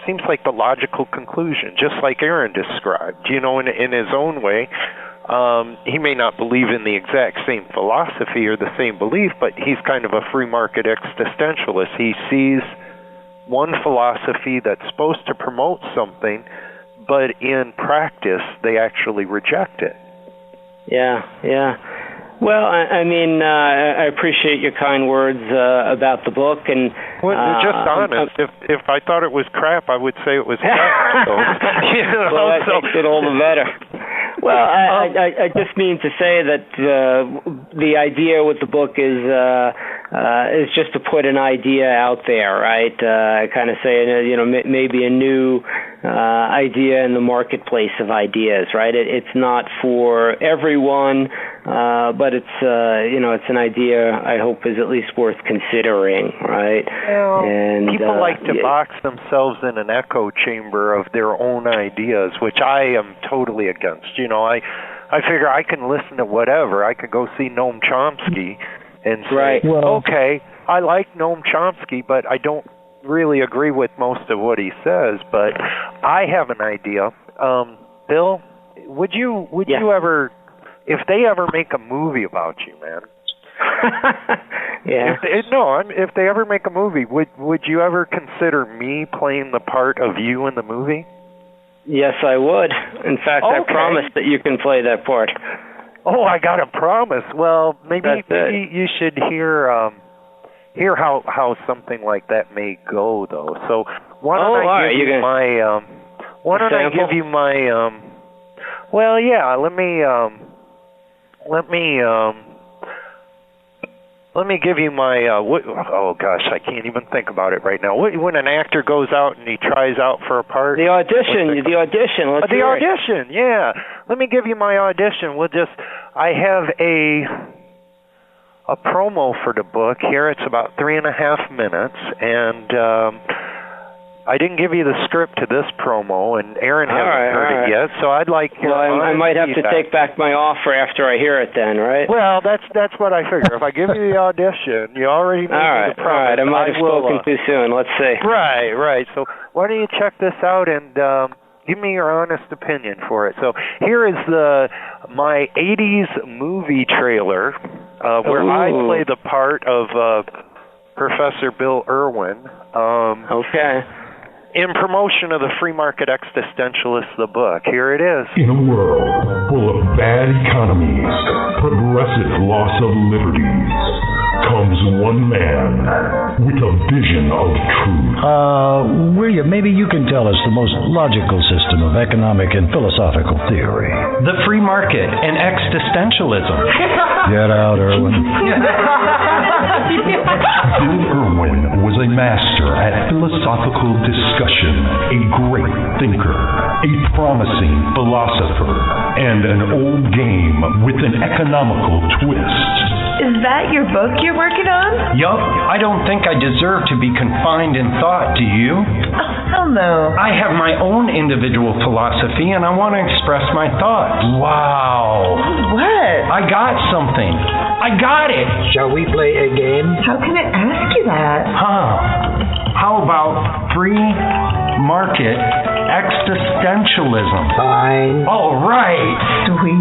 seems like the logical conclusion, just like Aaron described. In his own way, he may not believe in the exact same philosophy or the same belief, but he's kind of a free market existentialist. He sees one philosophy that's supposed to promote something, but in practice, they actually reject it. Yeah. Well, I mean, I appreciate your kind words about the book, and just honest. If I thought it was crap, I would say it was crap. So, well, that makes it all the better. Well, I just mean to say that the idea with the book is is just to put an idea out there, right? Kind of say, maybe a new idea in the marketplace of ideas, right? It's not for everyone, but it's it's an idea I hope is at least worth considering, right? Well, and people like to box themselves in an echo chamber of their own ideas, which I am totally against. I figure I can listen to whatever. I could go see Noam Chomsky and say, right. Okay, I like Noam Chomsky, but I don't really agree with most of what he says. But I have an idea. Bill, would you ever, if they ever make a movie about you, man? Yeah. If they ever make a movie, would you ever consider me playing the part of you in the movie? Yes, I would. In fact, Okay. I promise that you can play that part. Oh, I got a promise. Well, maybe you should hear how something like that may go, though. So why don't I give you my why don't I give you my well, yeah, let me give you my oh gosh, I can't even think about it right now. When an actor goes out and he tries out for a part, the audition. Let's the audition, yeah. Let me give you my audition. I have a promo for the book here. It's about 3.5 minutes, and I didn't give you the script to this promo, and Aaron hasn't heard it yet, so I'd like your I might have to take back my offer after I hear it then, right? Well, that's what I figure. If I give you the audition, you already made me the promise. All right, I might have spoken too soon. Let's see. Right. So why don't you check this out and give me your honest opinion for it. So here is my 80s movie trailer where I play the part of Professor Bill Irwin. Okay. In promotion of the Free Market Existentialist, the book. Here it is. In a world full of bad economies, progressive loss of liberties, comes one man with a vision of truth. William, maybe you can tell us the most logical system of economic and philosophical theory. The free market and existentialism. Get out, Irwin. Bill Irwin was a master at philosophical discussion, a great thinker, a promising philosopher, and an old game with an economical twist. Is that your book you're working on? Yup, I don't think I deserve to be confined in thought, do you? Oh, hell no. I have my own individual philosophy and I want to express my thoughts. Wow. What? I got something. I got it. Shall we play a game? How can I ask you that? How about free market existentialism? Fine. All right. Sweet.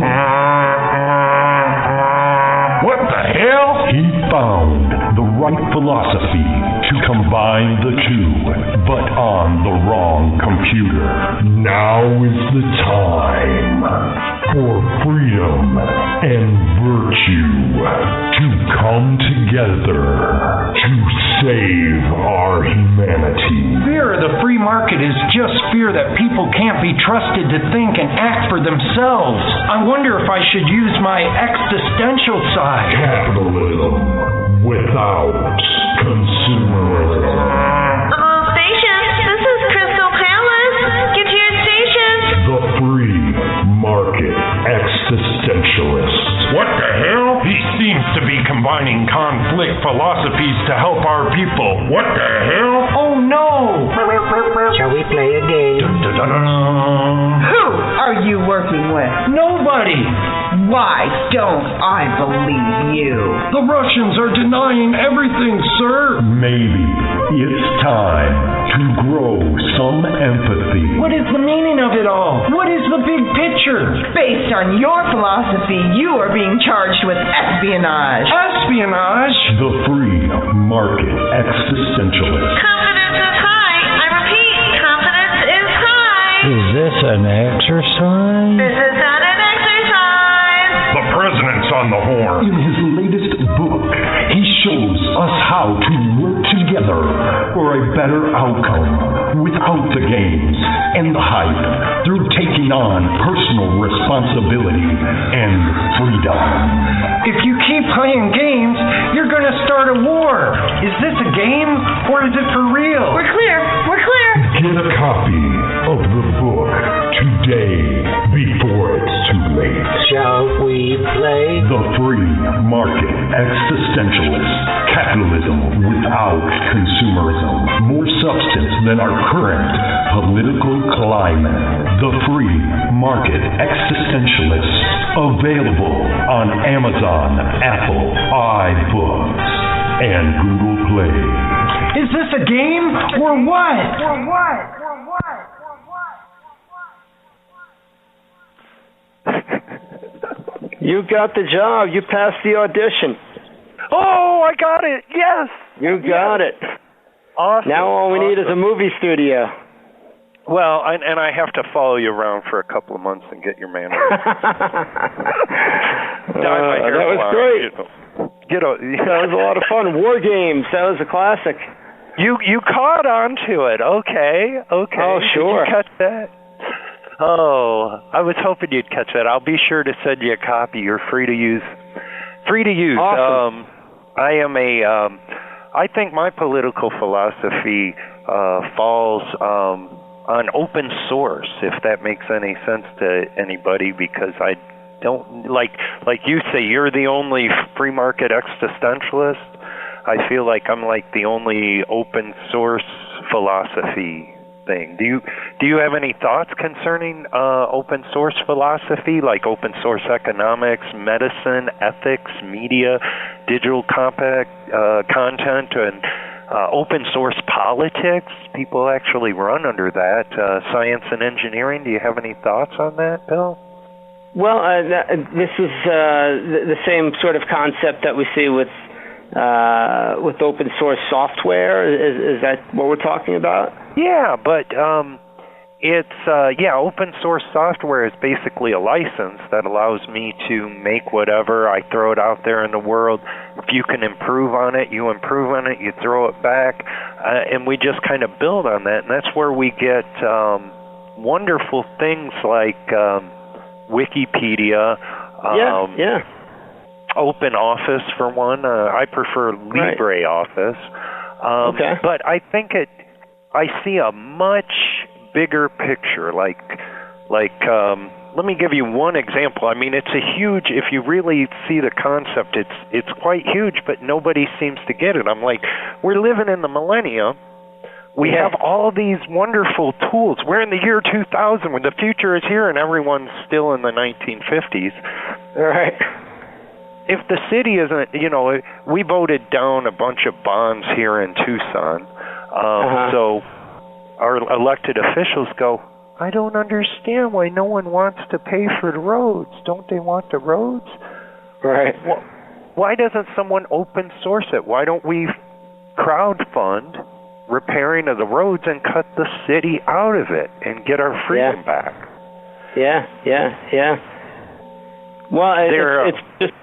What the hell? He found the right philosophy to combine the two, but on the wrong computer. Now is the time for freedom and virtue to come together to save our humanity. Fear of the free market is just fear that people can't be trusted to think and act for themselves. I wonder if I should use my existential side. Capitalism without consumerism. Station, this is Crystal Palace. Get to your station. The free market existentialist. What the hell? He seems to be combining conflict philosophies to help our people. What the hell? Oh no! Shall we play a game? Who are you working with? Nobody! Why don't I believe you? The Russians are denying everything, sir! Maybe it's time to grow some empathy. What is the meaning of it all? What is the big picture? Based on your philosophy, you are being charged with espionage. Espionage? The free market existentialist. Confidence is high. I repeat, confidence is high. Is this an exercise? This is not an exercise. The president's on the horn. In his latest book, he shows us how to work together for a better outcome with without the games and the hype, through taking on personal responsibility and freedom. If you keep playing games, you're going to start a war. Is this a game or is it for real? We're clear. We're clear. Get a copy of the book today before it's too late. Shall we play? The Free Market Existentialist. Capitalism without consumerism. More substance than our current political climate. The Free Market Existentialist. Available on Amazon, Apple, iBooks, and Google Play. Is this a game or what? You got the job. You passed the audition. Oh, I got it. Yes. You got it. Awesome. Now all we need is a movie studio. Well, and I have to follow you around for a couple of months and get your man. That was great. That was a lot of fun. War Games. That was a classic. You caught on to it. Okay. Oh, sure. Did you catch that? Oh, I was hoping you'd catch that. I'll be sure to send you a copy. You're free to use. Awesome. I think my political philosophy falls on open source, if that makes any sense to anybody, because I don't like you say you're the only free market existentialist. I feel like I'm like the only open source philosophy thing. Do you have any thoughts concerning open source philosophy, like open source economics, medicine, ethics, media, digital content, and open source politics? People actually run under that. Science and engineering. Do you have any thoughts on that, Bill? Well, this is the same sort of concept that we see with open source software. Is that what we're talking about? Yeah, but open source software is basically a license that allows me to make whatever. I throw it out there in the world. If you can improve on it, you improve on it, you throw it back, and we just kind of build on that. And that's where we get wonderful things like Wikipedia, Open Office for one. I prefer LibreOffice. Okay. But I think I see a much bigger picture. Like, let me give you one example. I mean, it's a huge. If you really see the concept, it's quite huge, but nobody seems to get it. I'm like, we're living in the millennium. We have all these wonderful tools. We're in the year 2000 when the future is here and everyone's still in the 1950s. All right. If the city isn't, we voted down a bunch of bonds here in Tucson. So our elected officials go, I don't understand why no one wants to pay for the roads. Don't they want the roads? Right. Well, why doesn't someone open source it? Why don't we crowdfund repairing of the roads and cut the city out of it and get our freedom back? Yeah. Well, it's just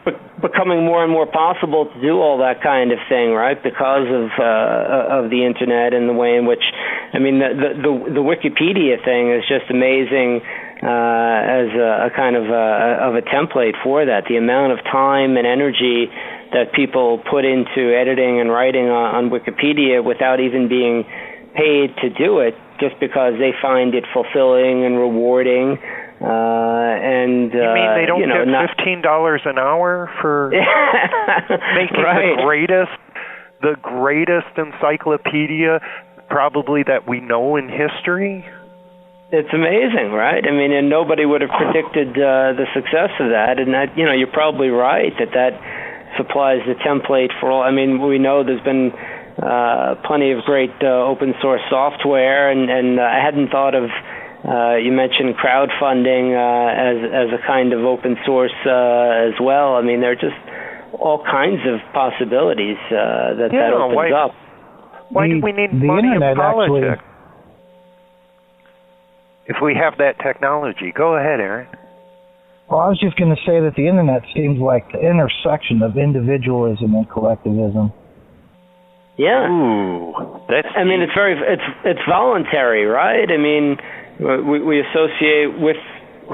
becoming more and more possible to do all that kind of thing, right? Because of the internet and the way in which, I mean, the Wikipedia thing is just amazing as a kind of a template for that. The amount of time and energy that people put into editing and writing on Wikipedia without even being paid to do it, just because they find it fulfilling and rewarding. And you mean they don't get $15 an hour for making the greatest encyclopedia probably that we know in history? It's amazing, right? I mean, and nobody would have predicted the success of that. And that, you're probably right that supplies the template for all. I mean, we know there's been plenty of great open source software, and I hadn't thought of. You mentioned crowdfunding as a kind of open source as well. I mean, there are just all kinds of possibilities that opens up. Why do we need money in politics? If we have that technology. Go ahead, Aaron. Well, I was just going to say that the internet seems like the intersection of individualism and collectivism. Yeah. Ooh, that's. I mean, it's voluntary, right? I mean, we associate with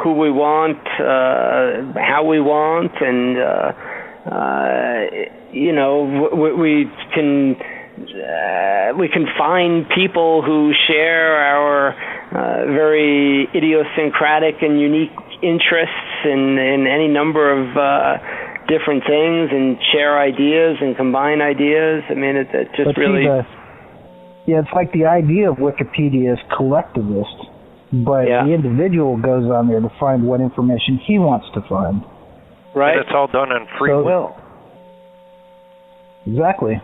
who we want, how we want, and we can find people who share our very idiosyncratic and unique interests in any number of different things, and share ideas and combine ideas. I mean, it just really... it's like the idea of Wikipedia is collectivist, but the individual goes on there to find what information he wants to find. Right. And it's all done on free will. Exactly.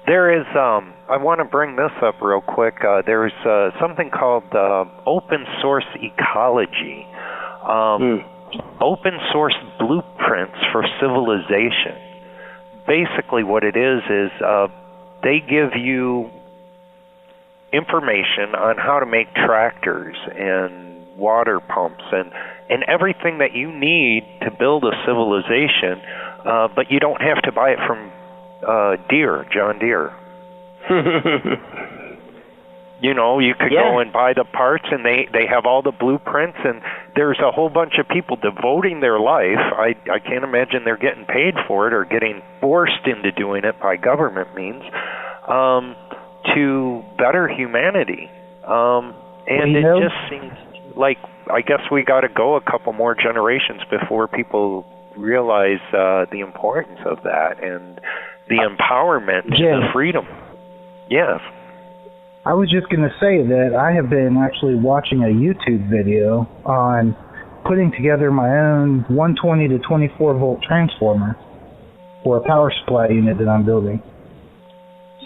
There is, I want to bring this up real quick. There's something called open source ecology. Open source blueprints for civilization. Basically what it is they give you information on how to make tractors and water pumps and everything that you need to build a civilization, but you don't have to buy it from John Deere. You could go and buy the parts, and they have all the blueprints, and there's a whole bunch of people devoting their life. I can't imagine they're getting paid for it or getting forced into doing it by government means, to better humanity. And it just seems like, I guess we got to go a couple more generations before people realize the importance of that and the empowerment and the freedom. Yes. I was just going to say that I have been actually watching a YouTube video on putting together my own 120 to 24 volt transformer for a power supply unit that I'm building.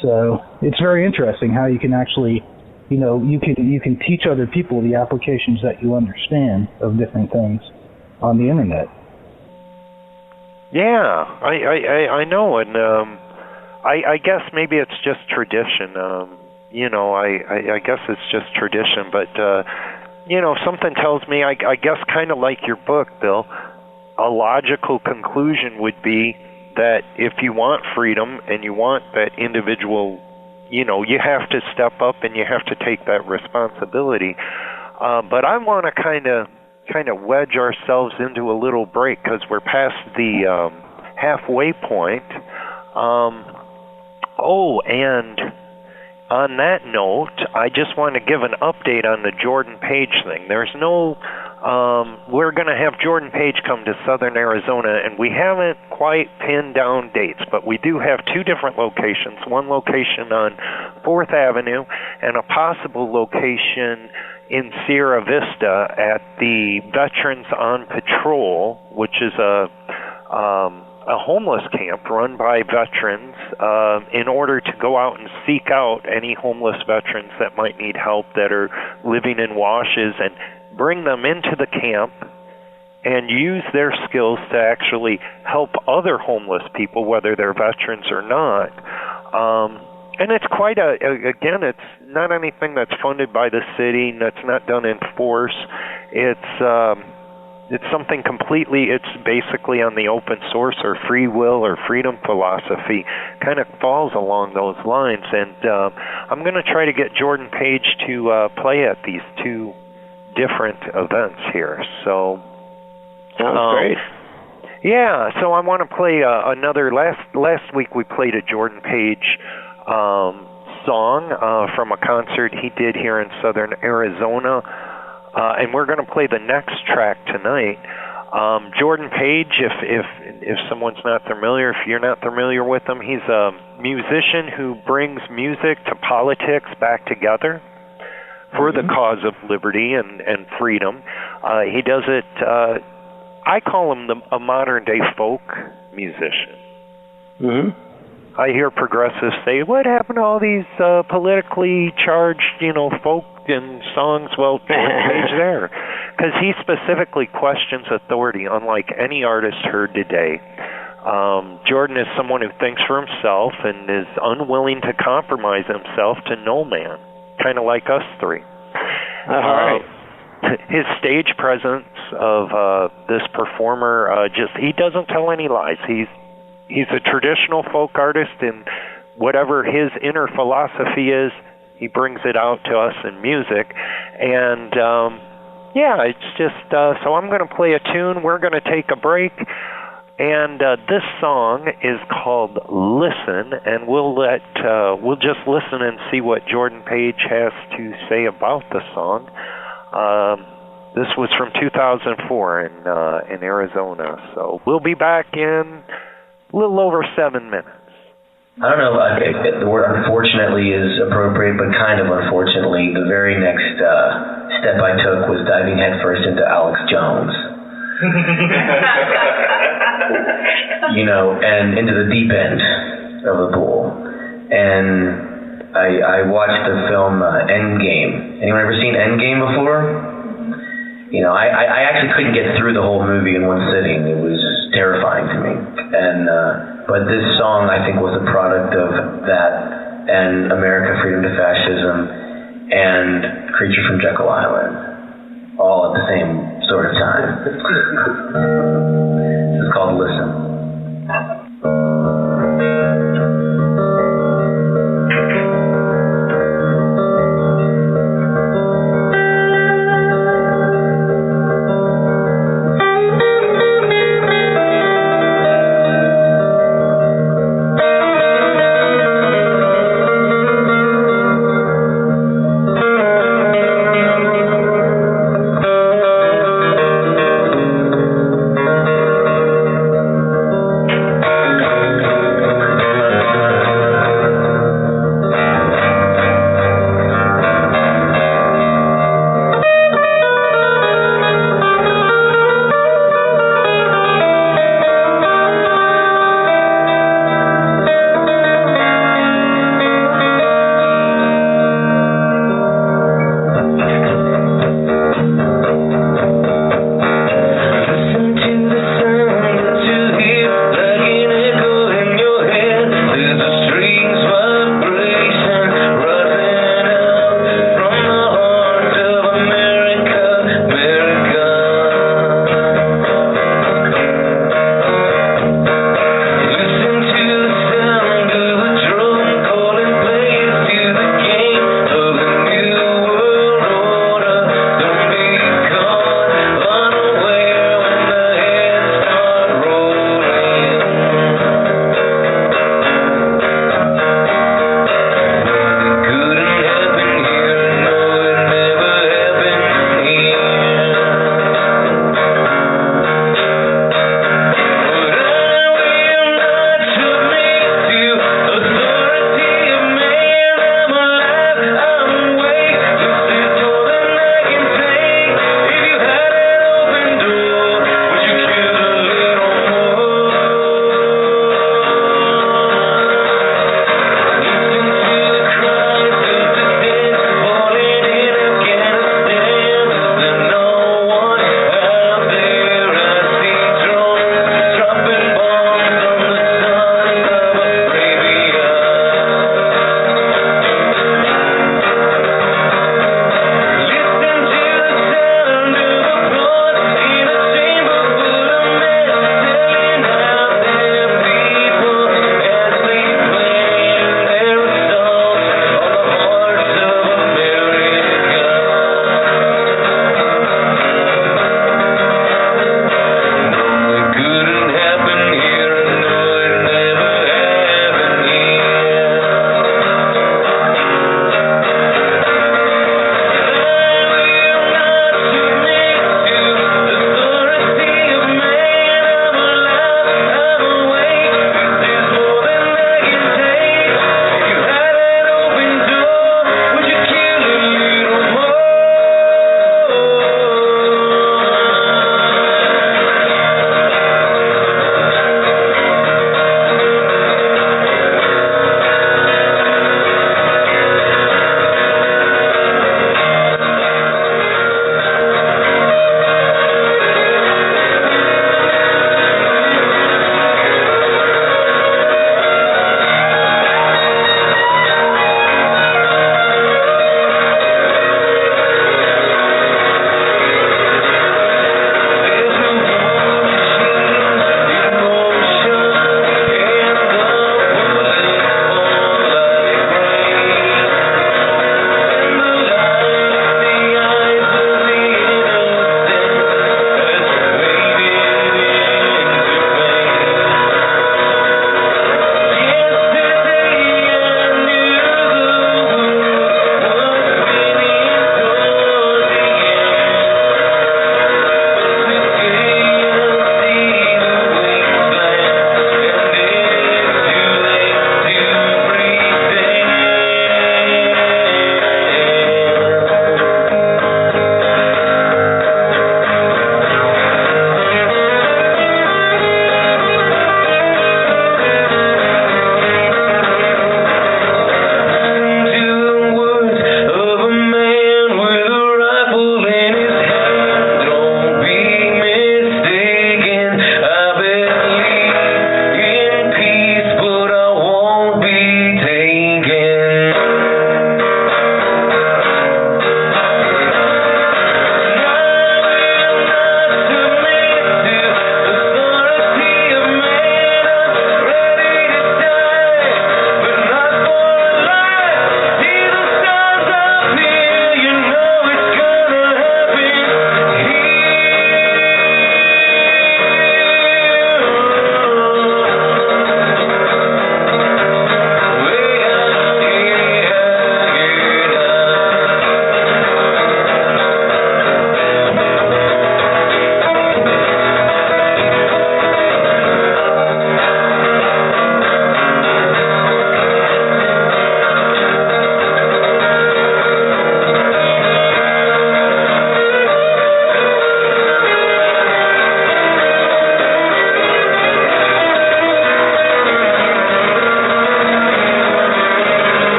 So it's very interesting how you can actually, you can teach other people the applications that you understand of different things on the internet. Yeah, I know, and I guess maybe it's just tradition. I guess it's just tradition, but something tells me, I guess kind of like your book, Bill, a logical conclusion would be that if you want freedom and you want that individual, you have to step up and you have to take that responsibility. But I want to kind of wedge ourselves into a little break because we're past the halfway point. And on that note, I just want to give an update on the Jordan Page thing. There's no, we're going to have Jordan Page come to Southern Arizona, and we haven't quite pinned down dates, but we do have two different locations, one location on 4th Avenue and a possible location in Sierra Vista at the Veterans on Patrol, which is a homeless camp run by veterans in order to go out and seek out any homeless veterans that might need help that are living in washes and bring them into the camp and use their skills to actually help other homeless people, whether they're veterans or not. And it's quite again, it's not anything that's funded by the city, that's not done in force. It's something completely, it's basically on the open source or free will or freedom philosophy, kind of falls along those lines. And I'm going to try to get Jordan Page to play at these two different events here. So, sounds great. Yeah, so I want to play another, last week we played a Jordan Page song from a concert he did here in Southern Arizona. And we're going to play the next track tonight. Jordan Page, if someone's not familiar, if you're not familiar with him, he's a musician who brings music to politics back together for the cause of liberty and freedom. He does it, I call him a modern-day folk musician. I hear progressives say, what happened to all these politically charged, folk and songs? Well, Jordan Page there. Because he specifically questions authority, unlike any artist heard today. Jordan is someone who thinks for himself and is unwilling to compromise himself to no man, kind of like us three. All right. His stage presence of this performer, he doesn't tell any lies. He's a traditional folk artist in whatever his inner philosophy is, he brings it out to us in music. And yeah, it's just so I'm going to play a tune. We're going to take a break. And this song is called "Listen," and we'll just listen and see what Jordan Page has to say about the song. This was from 2004 in Arizona. So we'll be back in a little over 7 minutes. I don't know if the word "unfortunately" is appropriate, but kind of unfortunately, the very next step I took was diving headfirst into Alex Jones. And into the deep end of the pool. And I watched the film Endgame. Anyone ever seen Endgame before? I actually couldn't get through the whole movie in one sitting. It was terrifying to me. And but this song, I think, was a product of that and America, Freedom to Fascism and Creature from Jekyll Island, all at the same sort of time. This is called "Listen."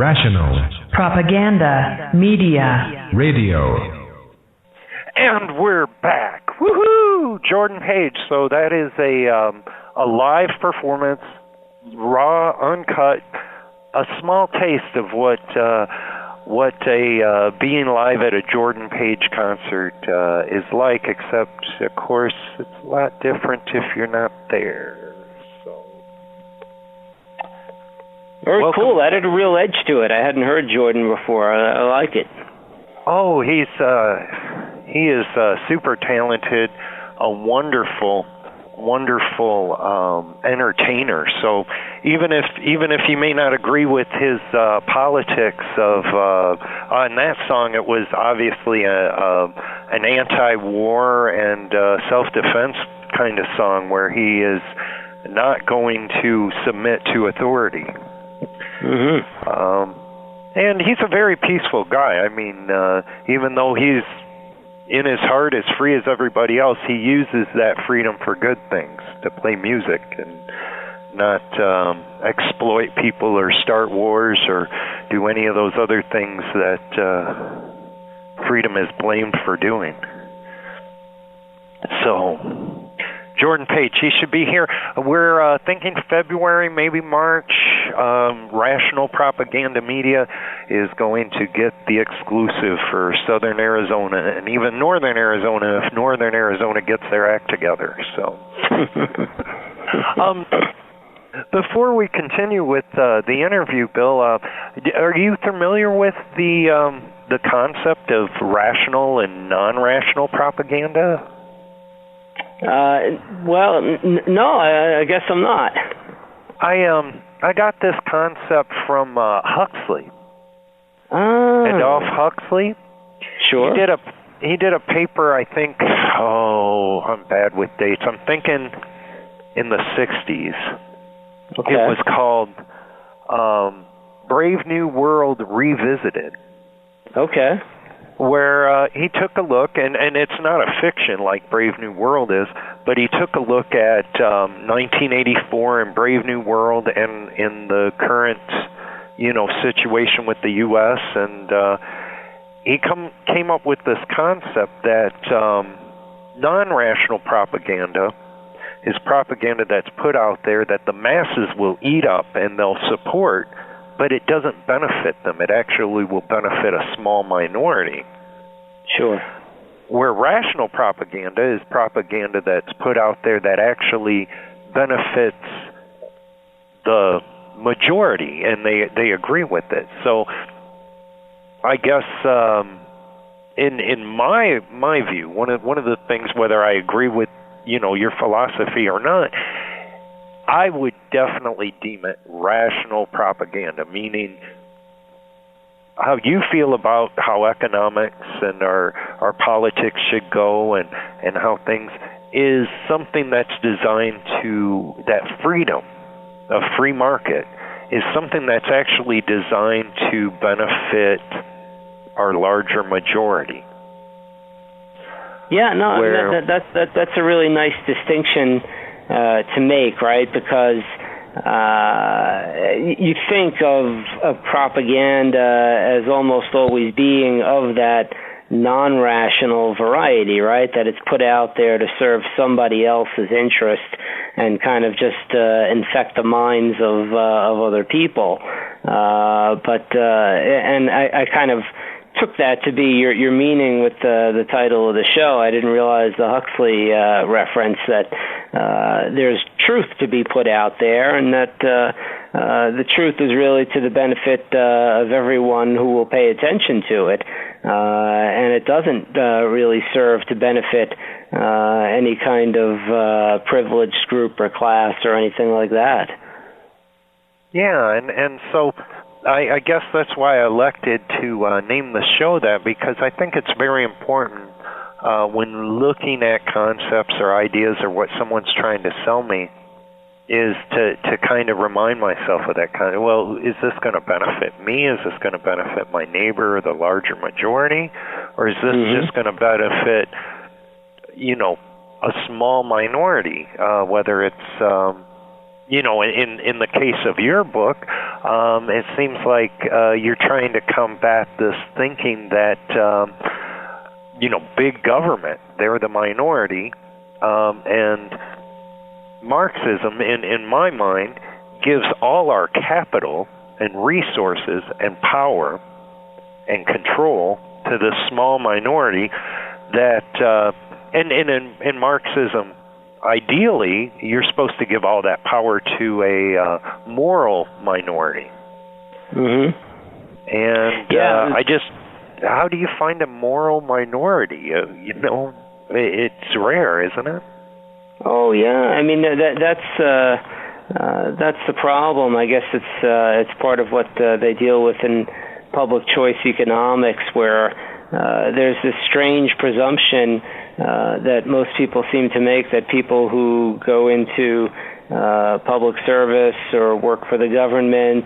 Rational Propaganda Media Radio. And we're back. Woohoo! Jordan Page. So that is a live performance, raw, uncut, a small taste of what a being live at a Jordan Page concert is like, except, of course, it's a lot different if you're not there. So, very cool. That had a real edge to it. I hadn't heard Jordan before. I like it. Oh, he is super talented, a wonderful entertainer. So even if you may not agree with his politics of on that song, it was obviously an anti-war and self-defense kind of song where he is not going to submit to authority. Mm-hmm. And he's a very peaceful guy. I mean, even though he's in his heart as free as everybody else, he uses that freedom for good things, to play music and not exploit people or start wars or do any of those other things that freedom is blamed for doing. So, Jordan Page, he should be here. We're thinking February, maybe March. Rational Propaganda Media is going to get the exclusive for Southern Arizona and even Northern Arizona if Northern Arizona gets their act together. So, before we continue with the interview, Bill, are you familiar with the concept of rational and non-rational propaganda? Well, no, I guess I'm not. I got this concept from Huxley. Aldous Huxley. Sure. He did a paper, I think, I'm bad with dates. I'm thinking in the 60s. Okay. It was called Brave New World Revisited. Okay. Where he took a look, and it's not a fiction like Brave New World is, but he took a look at 1984 and Brave New World and in the current, situation with the U.S., and he came up with this concept that non-rational propaganda is propaganda that's put out there that the masses will eat up and they'll support, but it doesn't benefit them. It actually will benefit a small minority. Sure. Where rational propaganda is propaganda that's put out there that actually benefits the majority, and they agree with it. So I guess in my view, one of the things, whether I agree with your philosophy or not, I would definitely deem it rational propaganda, meaning how you feel about how economics and our politics should go and how things is something that's designed to, that freedom of free market is something that's actually designed to benefit our larger majority. Yeah, no, that's a really nice distinction to make, right? Because you think of propaganda as almost always being of that non-rational variety, right? That it's put out there to serve somebody else's interest and kind of just infect the minds of other people. And I kind of took that to be your meaning with the title of the show. I didn't realize the Huxley reference, that there's truth to be put out there, and that the truth is really to the benefit of everyone who will pay attention to it, and it doesn't really serve to benefit any kind of privileged group or class or anything like that. Yeah, and so I guess that's why I elected to name the show that, because I think it's very important when looking at concepts or ideas or what someone's trying to sell me, is to kind of remind myself of that kind of, well, is this going to benefit me? Is this going to benefit my neighbor or the larger majority? Or is this just going to benefit, a small minority, whether it's, in the case of your book, It seems like you're trying to combat this thinking that, big government, they're the minority, and Marxism, in my mind, gives all our capital and resources and power and control to this small minority that, in Marxism, ideally, you're supposed to give all that power to a moral minority. Mm-hmm. And how do you find a moral minority? It's rare, isn't it? Oh yeah, I mean that's the problem. I guess it's part of what they deal with in public choice economics, where there's this strange presumption that most people seem to make, that people who go into public service or work for the government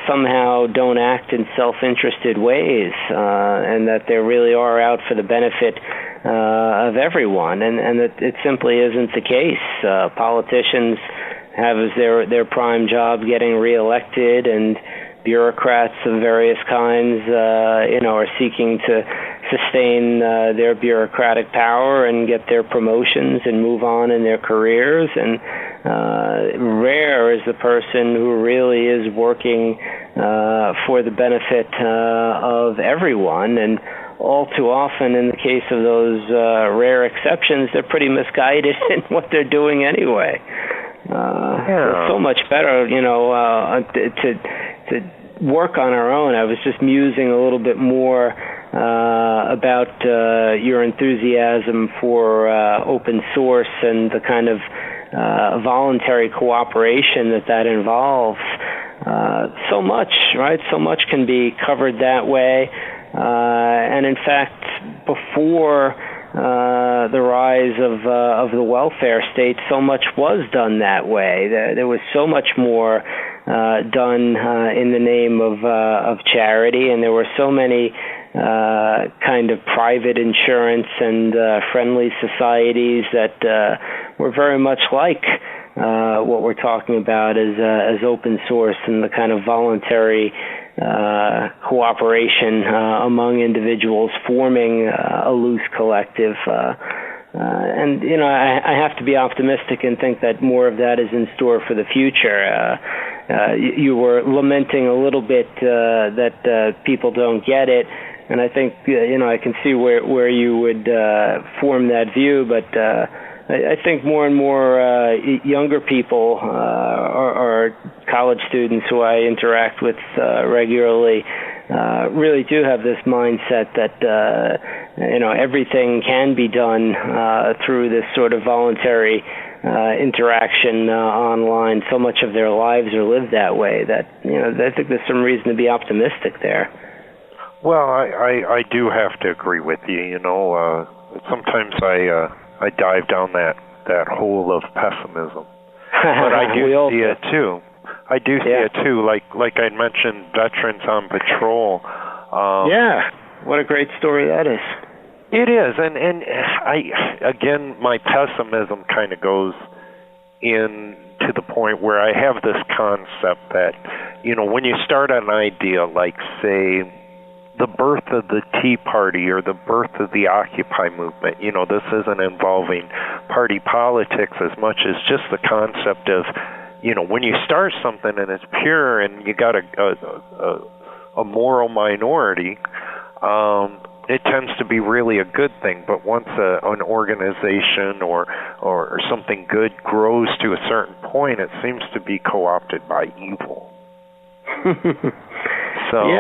somehow don't act in self-interested ways, and that they really are out for the benefit of everyone, and that it simply isn't the case. Politicians have as their prime job getting reelected, and bureaucrats of various kinds, are seeking to sustain their bureaucratic power and get their promotions and move on in their careers. And rare is the person who really is working for the benefit of everyone. And all too often, in the case of those rare exceptions, they're pretty misguided in what they're doing anyway. It's so much better, to work on our own. I was just musing a little bit more about your enthusiasm for open source and the kind of voluntary cooperation that involves. So much, right? So much can be covered that way. And in fact, before the rise of the welfare state, so much was done that way. There was so much more done in the name of charity, and there were so many kind of private insurance and friendly societies that were very much like what we're talking about as open source and the kind of voluntary cooperation among individuals forming a loose collective. And I have to be optimistic and think that more of that is in store for the future. You were lamenting a little bit that people don't get it, and I think I can see where you would form that view, but I think more and more younger people or college students who I interact with regularly really do have this mindset that everything can be done through this sort of voluntary interaction online. So much of their lives are lived that way that I think there's some reason to be optimistic there. Well, I do have to agree with you. Sometimes I dive down that hole of pessimism, but I do see it too. I do see it too. Like I mentioned, Veterans on Patrol. What a great story that is. It is, and again, my pessimism kind of goes in to the point where I have this concept that when you start an idea, like say the birth of the Tea Party or the birth of the Occupy movement, this isn't involving party politics as much as just the concept of, when you start something and it's pure and you got a moral minority, it tends to be really a good thing. But once an organization or something good grows to a certain point, it seems to be co-opted by evil. So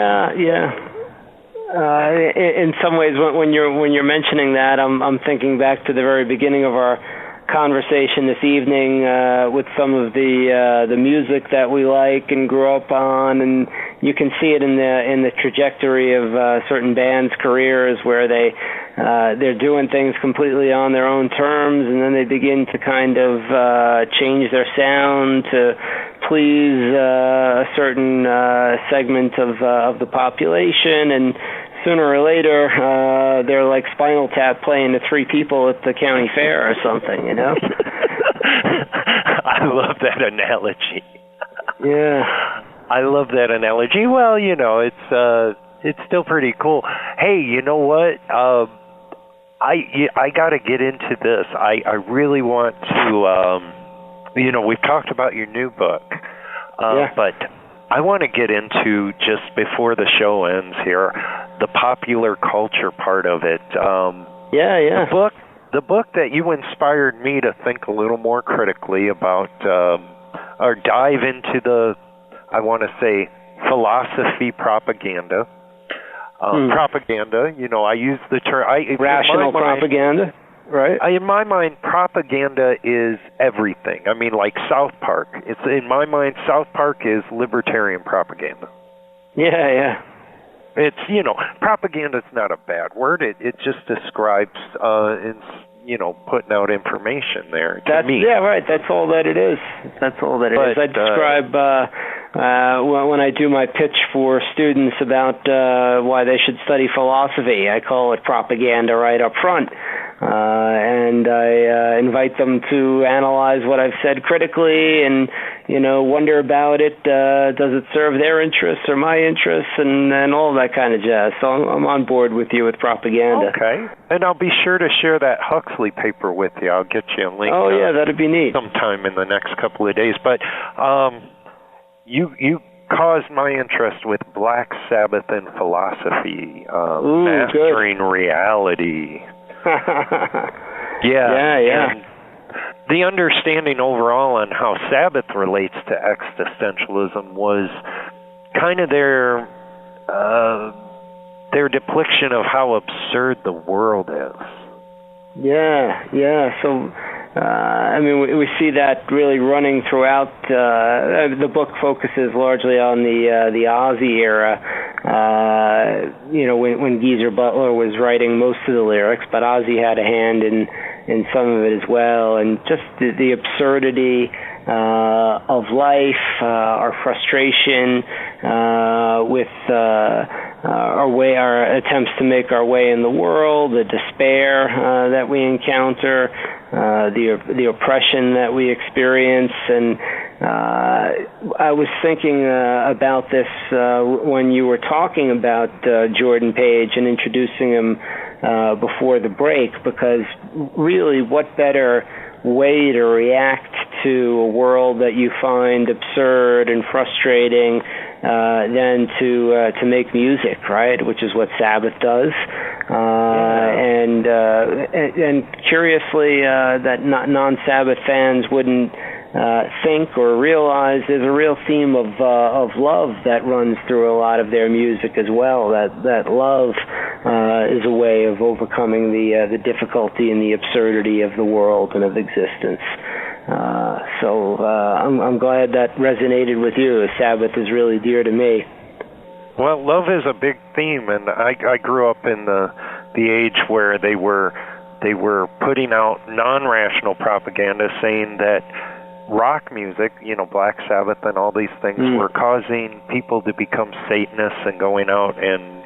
in some ways, when you're mentioning that, I'm thinking back to the very beginning of our conversation this evening with some of the music that we like and grew up on, and you can see it in the trajectory of certain bands' careers where they're doing things completely on their own terms, and then they begin to kind of change their sound to please a certain segment of the population, and sooner or later, they're like Spinal Tap playing to 3 people at the county fair or something, I love that analogy. I love that analogy. Well, it's still pretty cool. Hey, you know what? I got to get into this. I really want to, we've talked about your new book, but I want to get into, just before the show ends here, the popular culture part of it. The book that you inspired me to think a little more critically about, or dive into the, I want to say, philosophy propaganda. Propaganda, I use the term... Rational propaganda, right? In my mind, propaganda is everything. I mean, like South Park. In my mind, South Park is libertarian propaganda. Yeah. It's, propaganda is not a bad word. It just describes, putting out information there to me. Yeah, right. That's all that it is. That's all that it is. I describe, when I do my pitch for students about why they should study philosophy, I call it propaganda right up front. And I invite them to analyze what I've said critically and, wonder about it. Does it serve their interests or my interests, and all that kind of jazz. So I'm on board with you with propaganda. Okay. And I'll be sure to share that Huxley paper with you. I'll get you a link. Oh, yeah, that'd be neat. Sometime in the next couple of days. But you caused my interest with Black Sabbath and philosophy, mastering reality. Yeah. And the understanding overall on how Sabbath relates to existentialism was kind of their depiction of how absurd the world is. Yeah. So, we see that really running throughout. The book focuses largely on the Ozzy era. When Geezer Butler was writing most of the lyrics, but Ozzy had a hand in some of it as well, and just the absurdity of life, our frustration with our attempts to make our way in the world, the despair that we encounter, the oppression that we experience. And I was thinking about this when you were talking about Jordan Page and introducing him before the break, because really, what better way to react to a world that you find absurd and frustrating than to make music, right? Which is what Sabbath does. And curiously, that non-Sabbath fans wouldn't think or realize there's a real theme of love that runs through a lot of their music as well. That love is a way of overcoming the difficulty and the absurdity of the world and of existence. So I'm glad that resonated with you. Sabbath is really dear to me. Well, love is a big theme, and I grew up in the age where they were putting out non-rational propaganda saying that rock music, Black Sabbath and all these things were causing people to become Satanists and going out and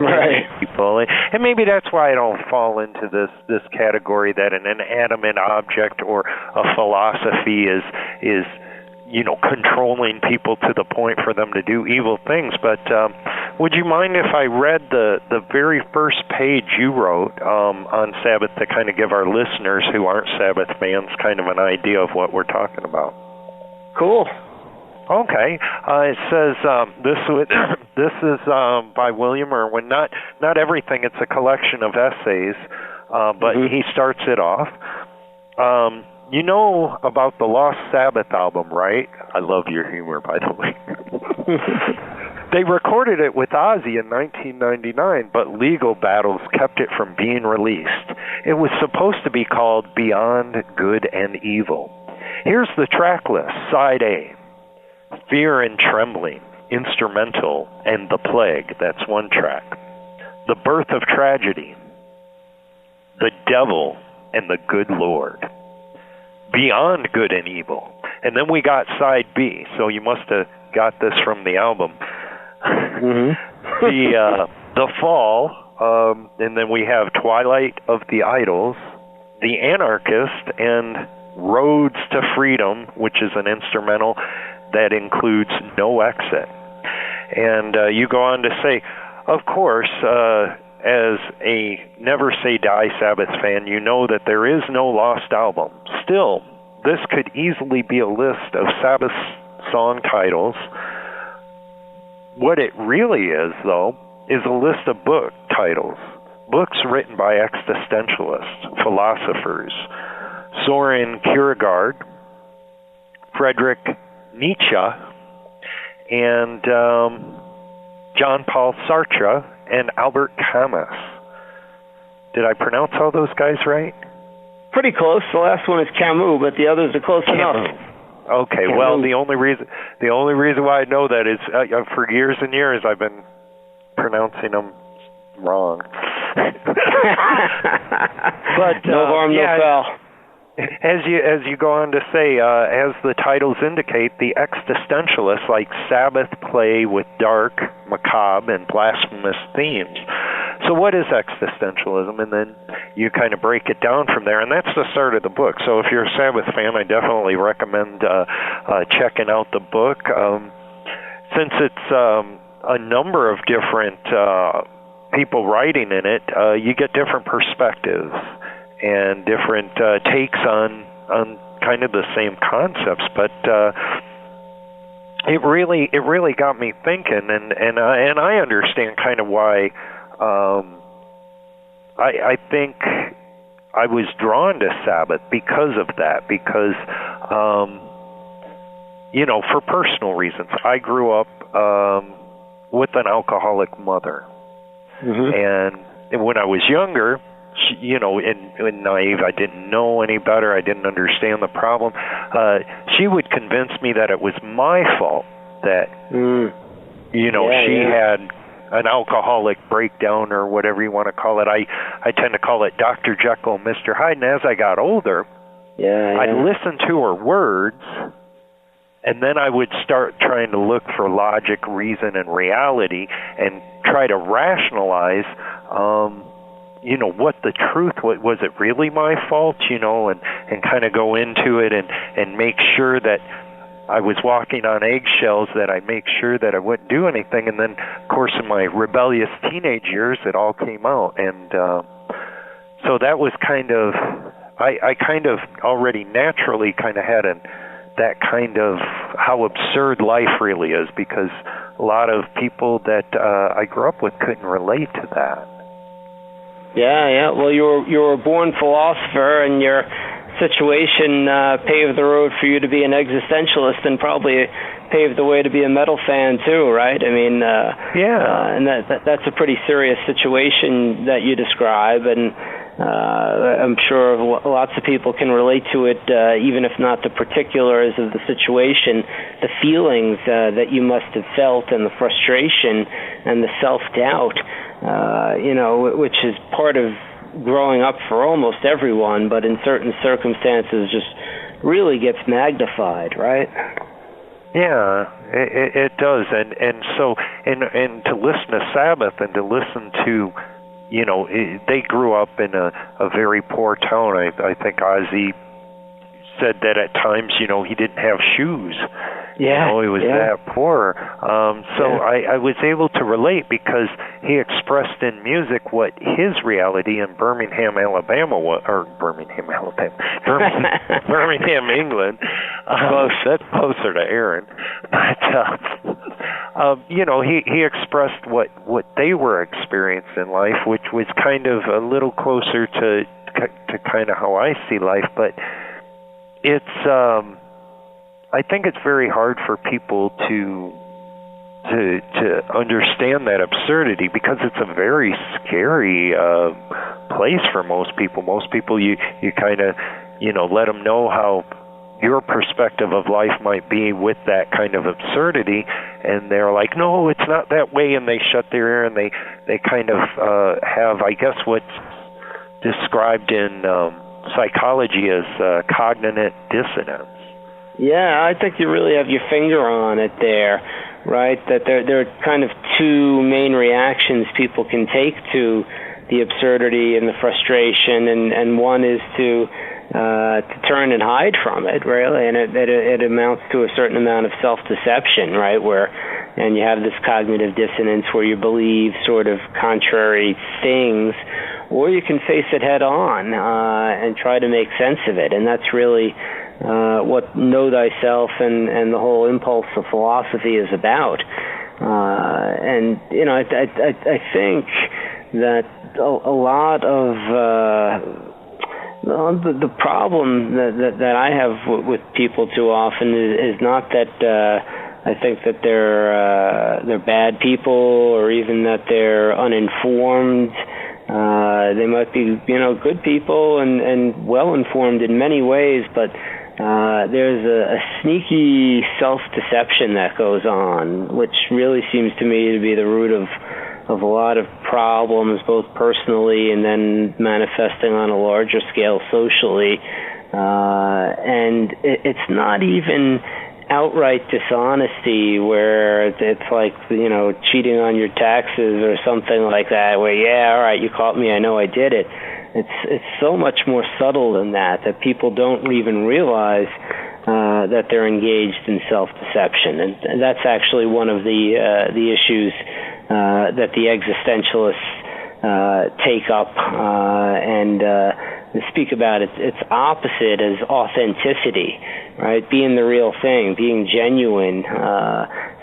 people. And maybe that's why I don't fall into this category that an inanimate object or a philosophy is controlling people to the point for them to do evil things. But would you mind if I read the very first page you wrote on Sabbath to kind of give our listeners who aren't Sabbath fans kind of an idea of what we're talking about? Cool. Okay. It says this is by William Irwin. Not everything. It's a collection of essays, but he starts it off. You know about the Lost Sabbath album, right? I love your humor, by the way. They recorded it with Ozzy in 1999, but legal battles kept it from being released. It was supposed to be called Beyond Good and Evil. Here's the track list. Side A, Fear and Trembling, Instrumental, and The Plague. That's one track. The Birth of Tragedy, The Devil and the Good Lord, Beyond Good and Evil. And then we got side B, so you must have got this from the album. The Fall, and then we have Twilight of the Idols, The Anarchist, and Roads to Freedom, which is an instrumental that includes No Exit. And you go on to say, of course, as a Never Say Die Sabbath fan, you know that there is no lost album. Still, this could easily be a list of Sabbath song titles. What it really is, though, is a list of book titles. Books written by existentialists, philosophers, Soren Kierkegaard, Friedrich Nietzsche, and John Paul Sartre, and Albert Camus. Did I pronounce all those guys right? Pretty close. The last one is Camus, but the others are close enough. Okay, Camus. well, the only reason why I know that is for years and years I've been pronouncing them wrong. But no harm, no foul. As you go on to say, as the titles indicate, the existentialists like Sabbath play with dark, macabre, and blasphemous themes. So what is existentialism? And then you kind of break it down from there, and that's the start of the book. So if you're a Sabbath fan, I definitely recommend checking out the book. Since it's a number of different people writing in it, you get different perspectives and different takes on kind of the same concepts, but it really got me thinking, and I understand kind of why. I think I was drawn to Sabbath because of that, because for personal reasons. I grew up with an alcoholic mother, and when I was younger, and naive, I didn't know any better, I didn't understand the problem, she would convince me that it was my fault that she had an alcoholic breakdown, or whatever you want to call it. I tend to call it Dr. Jekyll and Mr. Hyde. And as I got older, I'd listen to her words, and then I would start trying to look for logic, reason, and reality, and try to rationalize what the truth was. It really my fault, and kind of go into it and make sure that I was walking on eggshells, that I make sure that I wouldn't do anything. And then, of course, in my rebellious teenage years, it all came out. And so that was kind of, I kind of already naturally kind of had that kind of how absurd life really is, because a lot of people that I grew up with couldn't relate to that. Yeah. Well, you were a born philosopher, and your situation paved the road for you to be an existentialist, and probably paved the way to be a metal fan too, right? I mean, and that's a pretty serious situation that you describe, and I'm sure lots of people can relate to it, even if not the particulars of the situation, the feelings that you must have felt, and the frustration and the self-doubt, which is part of growing up for almost everyone, but in certain circumstances just really gets magnified, right? Yeah, it does, and so and to listen to Sabbath, and to listen to, they grew up in a very poor town. I think Ozzy said that at times, he didn't have shoes. Yeah, he was that poor. I was able to relate, because he expressed in music what his reality in Birmingham, England. That's closer to Aaron. But he expressed what they were experiencing in life, which was kind of a little closer to kind of how I see life. But it's I think it's very hard for people to understand that absurdity, because it's a very scary place for most people. Most people, you kind of let them know how your perspective of life might be with that kind of absurdity, and they're like, no, it's not that way, and they shut their ear, and they kind of have, I guess, what's described in psychology as cognitive dissonance. Yeah, I think you really have your finger on it there, right? That there are kind of two main reactions people can take to the absurdity and the frustration, and one is to turn and hide from it, really, and it amounts to a certain amount of self-deception, right? Where and you have this cognitive dissonance where you believe sort of contrary things, or you can face it head on and try to make sense of it. And that's really what Know Thyself and the whole impulse of philosophy is about. And you know, I think that a lot of the problem that I have with people too often is not that I think that they're bad people, or even that they're uninformed. They might be, you know, good people and well informed in many ways, but there's a sneaky self-deception that goes on, which really seems to me to be the root of a lot of problems, both personally and then manifesting on a larger scale socially. And it's not even outright dishonesty where it's like, you know, cheating on your taxes or something like that, where, yeah, all right, you caught me, I know I did it. It's so much more subtle than that people don't even realize that they're engaged in self-deception. And that's actually one of the issues that the existentialists take up and speak about. Its opposite is authenticity, right? Being the real thing, being genuine,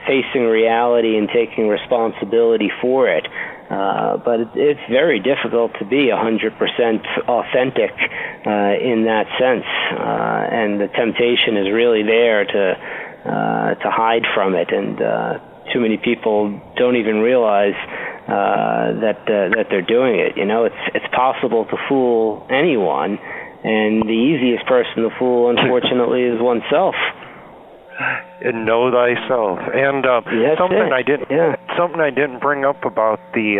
facing reality and taking responsibility for it. But it's very difficult to be 100% authentic in that sense, and the temptation is really there to hide from it. And too many people don't even realize that they're doing it. You know, it's possible to fool anyone, and the easiest person to fool, unfortunately, is oneself. And know thyself. And something I didn't bring up about the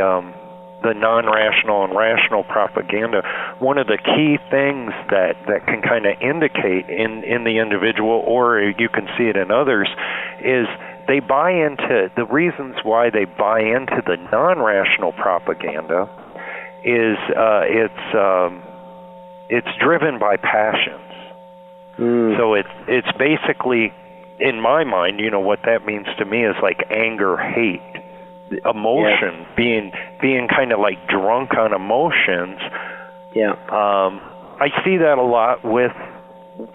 non-rational and rational propaganda. One of the key things that can kind of indicate in the individual, or you can see it in others, is they buy into the reasons why they buy into the non-rational propaganda is it's driven by passions. So it's basically, in my mind, you know, what that means to me is like anger, hate, emotion, being kind of like drunk on emotions. I see that a lot with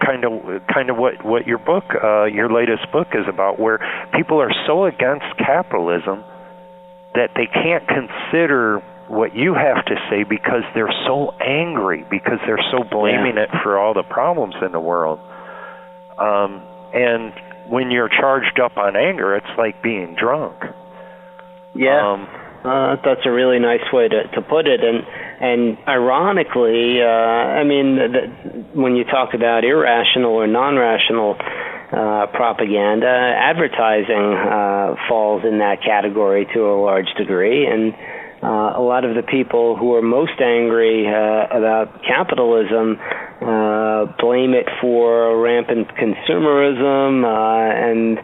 kind of what your book, your latest book is about, where people are so against capitalism that they can't consider what you have to say because they're so angry, because they're so blaming it for all the problems in the world. And when you're charged up on anger, it's like being drunk. That's a really nice way to put it. And ironically, I mean, when you talk about irrational or non-rational propaganda, advertising falls in that category to a large degree. And a lot of the people who are most angry about capitalism blame it for rampant consumerism and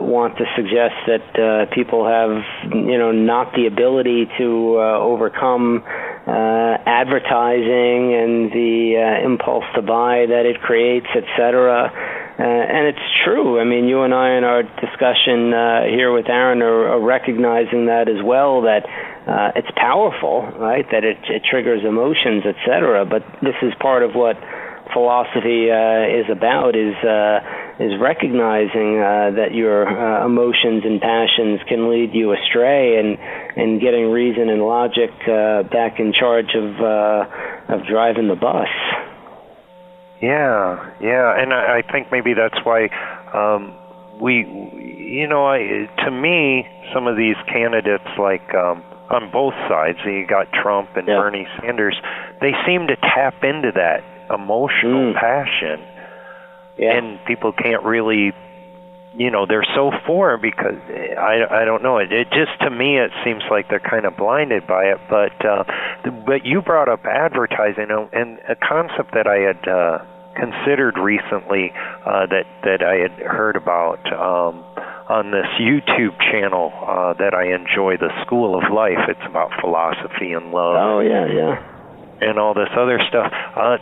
want to suggest that people have, you know, not the ability to overcome advertising and the impulse to buy that it creates, etc. And it's true. I mean, you and I in our discussion here with Aaron are recognizing that as well, that it's powerful, right? That it triggers emotions, etc. But this is part of what philosophy is about, is recognizing that your emotions and passions can lead you astray, and getting reason and logic back in charge of driving the bus. And I think maybe that's why to me, some of these candidates, like on both sides, you got Trump and Bernie Sanders, they seem to tap into that emotional passion, and people can't really, you know, they're so for it because I don't know, it just, to me, it seems like they're kind of blinded by it. But you brought up advertising, and a concept that I had considered recently, that I had heard about on this YouTube channel that I enjoy, the School of Life. It's about philosophy and love. And all this other stuff.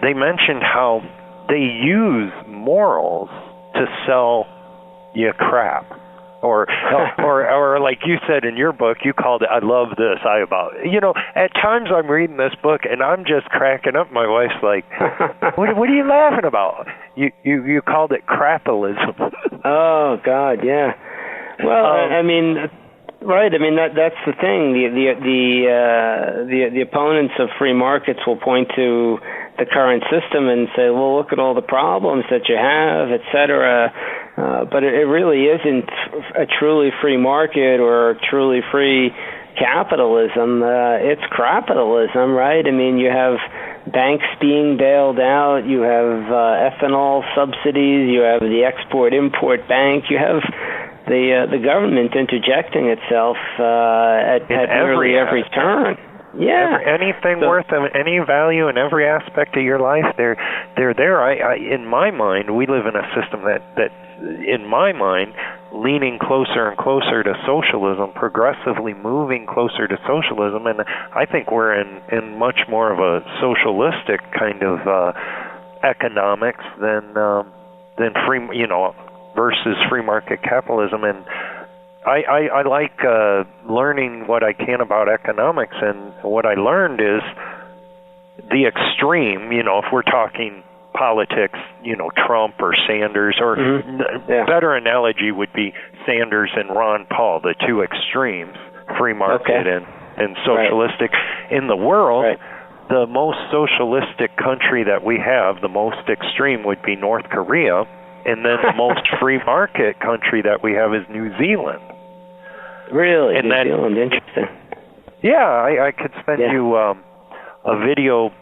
They mentioned how they use morals to sell you crap. Or like you said in your book, you called it, I love this, at times I'm reading this book and I'm just cracking up. My wife's like, what are you laughing about? You called it crapitalism. Oh, God, yeah. Well, I mean, right. I mean, that's the thing. The opponents of free markets will point to the current system and say, well, look at all the problems that you have, et cetera. But it really isn't a truly free market or truly free capitalism. It's crapitalism, right? I mean, you have banks being bailed out, you have ethanol subsidies, you have the Export-Import Bank, you have the government interjecting itself at nearly every turn. Yeah, anything worth any value in every aspect of your life, they're there. I in my mind, we live in a system that in my mind, leaning closer and closer to socialism, progressively moving closer to socialism, and I think we're in much more of a socialistic kind of economics than free, versus free market capitalism. And I like learning what I can about economics, and what I learned is the extreme, if we're talking politics, Trump or Sanders, or better analogy would be Sanders and Ron Paul, the two extremes, free market and socialistic. Right. In the world, the most socialistic country that we have, the most extreme, would be North Korea, and then the most free market country that we have is New Zealand. Really? And New Zealand, interesting. Yeah, I could send you a video.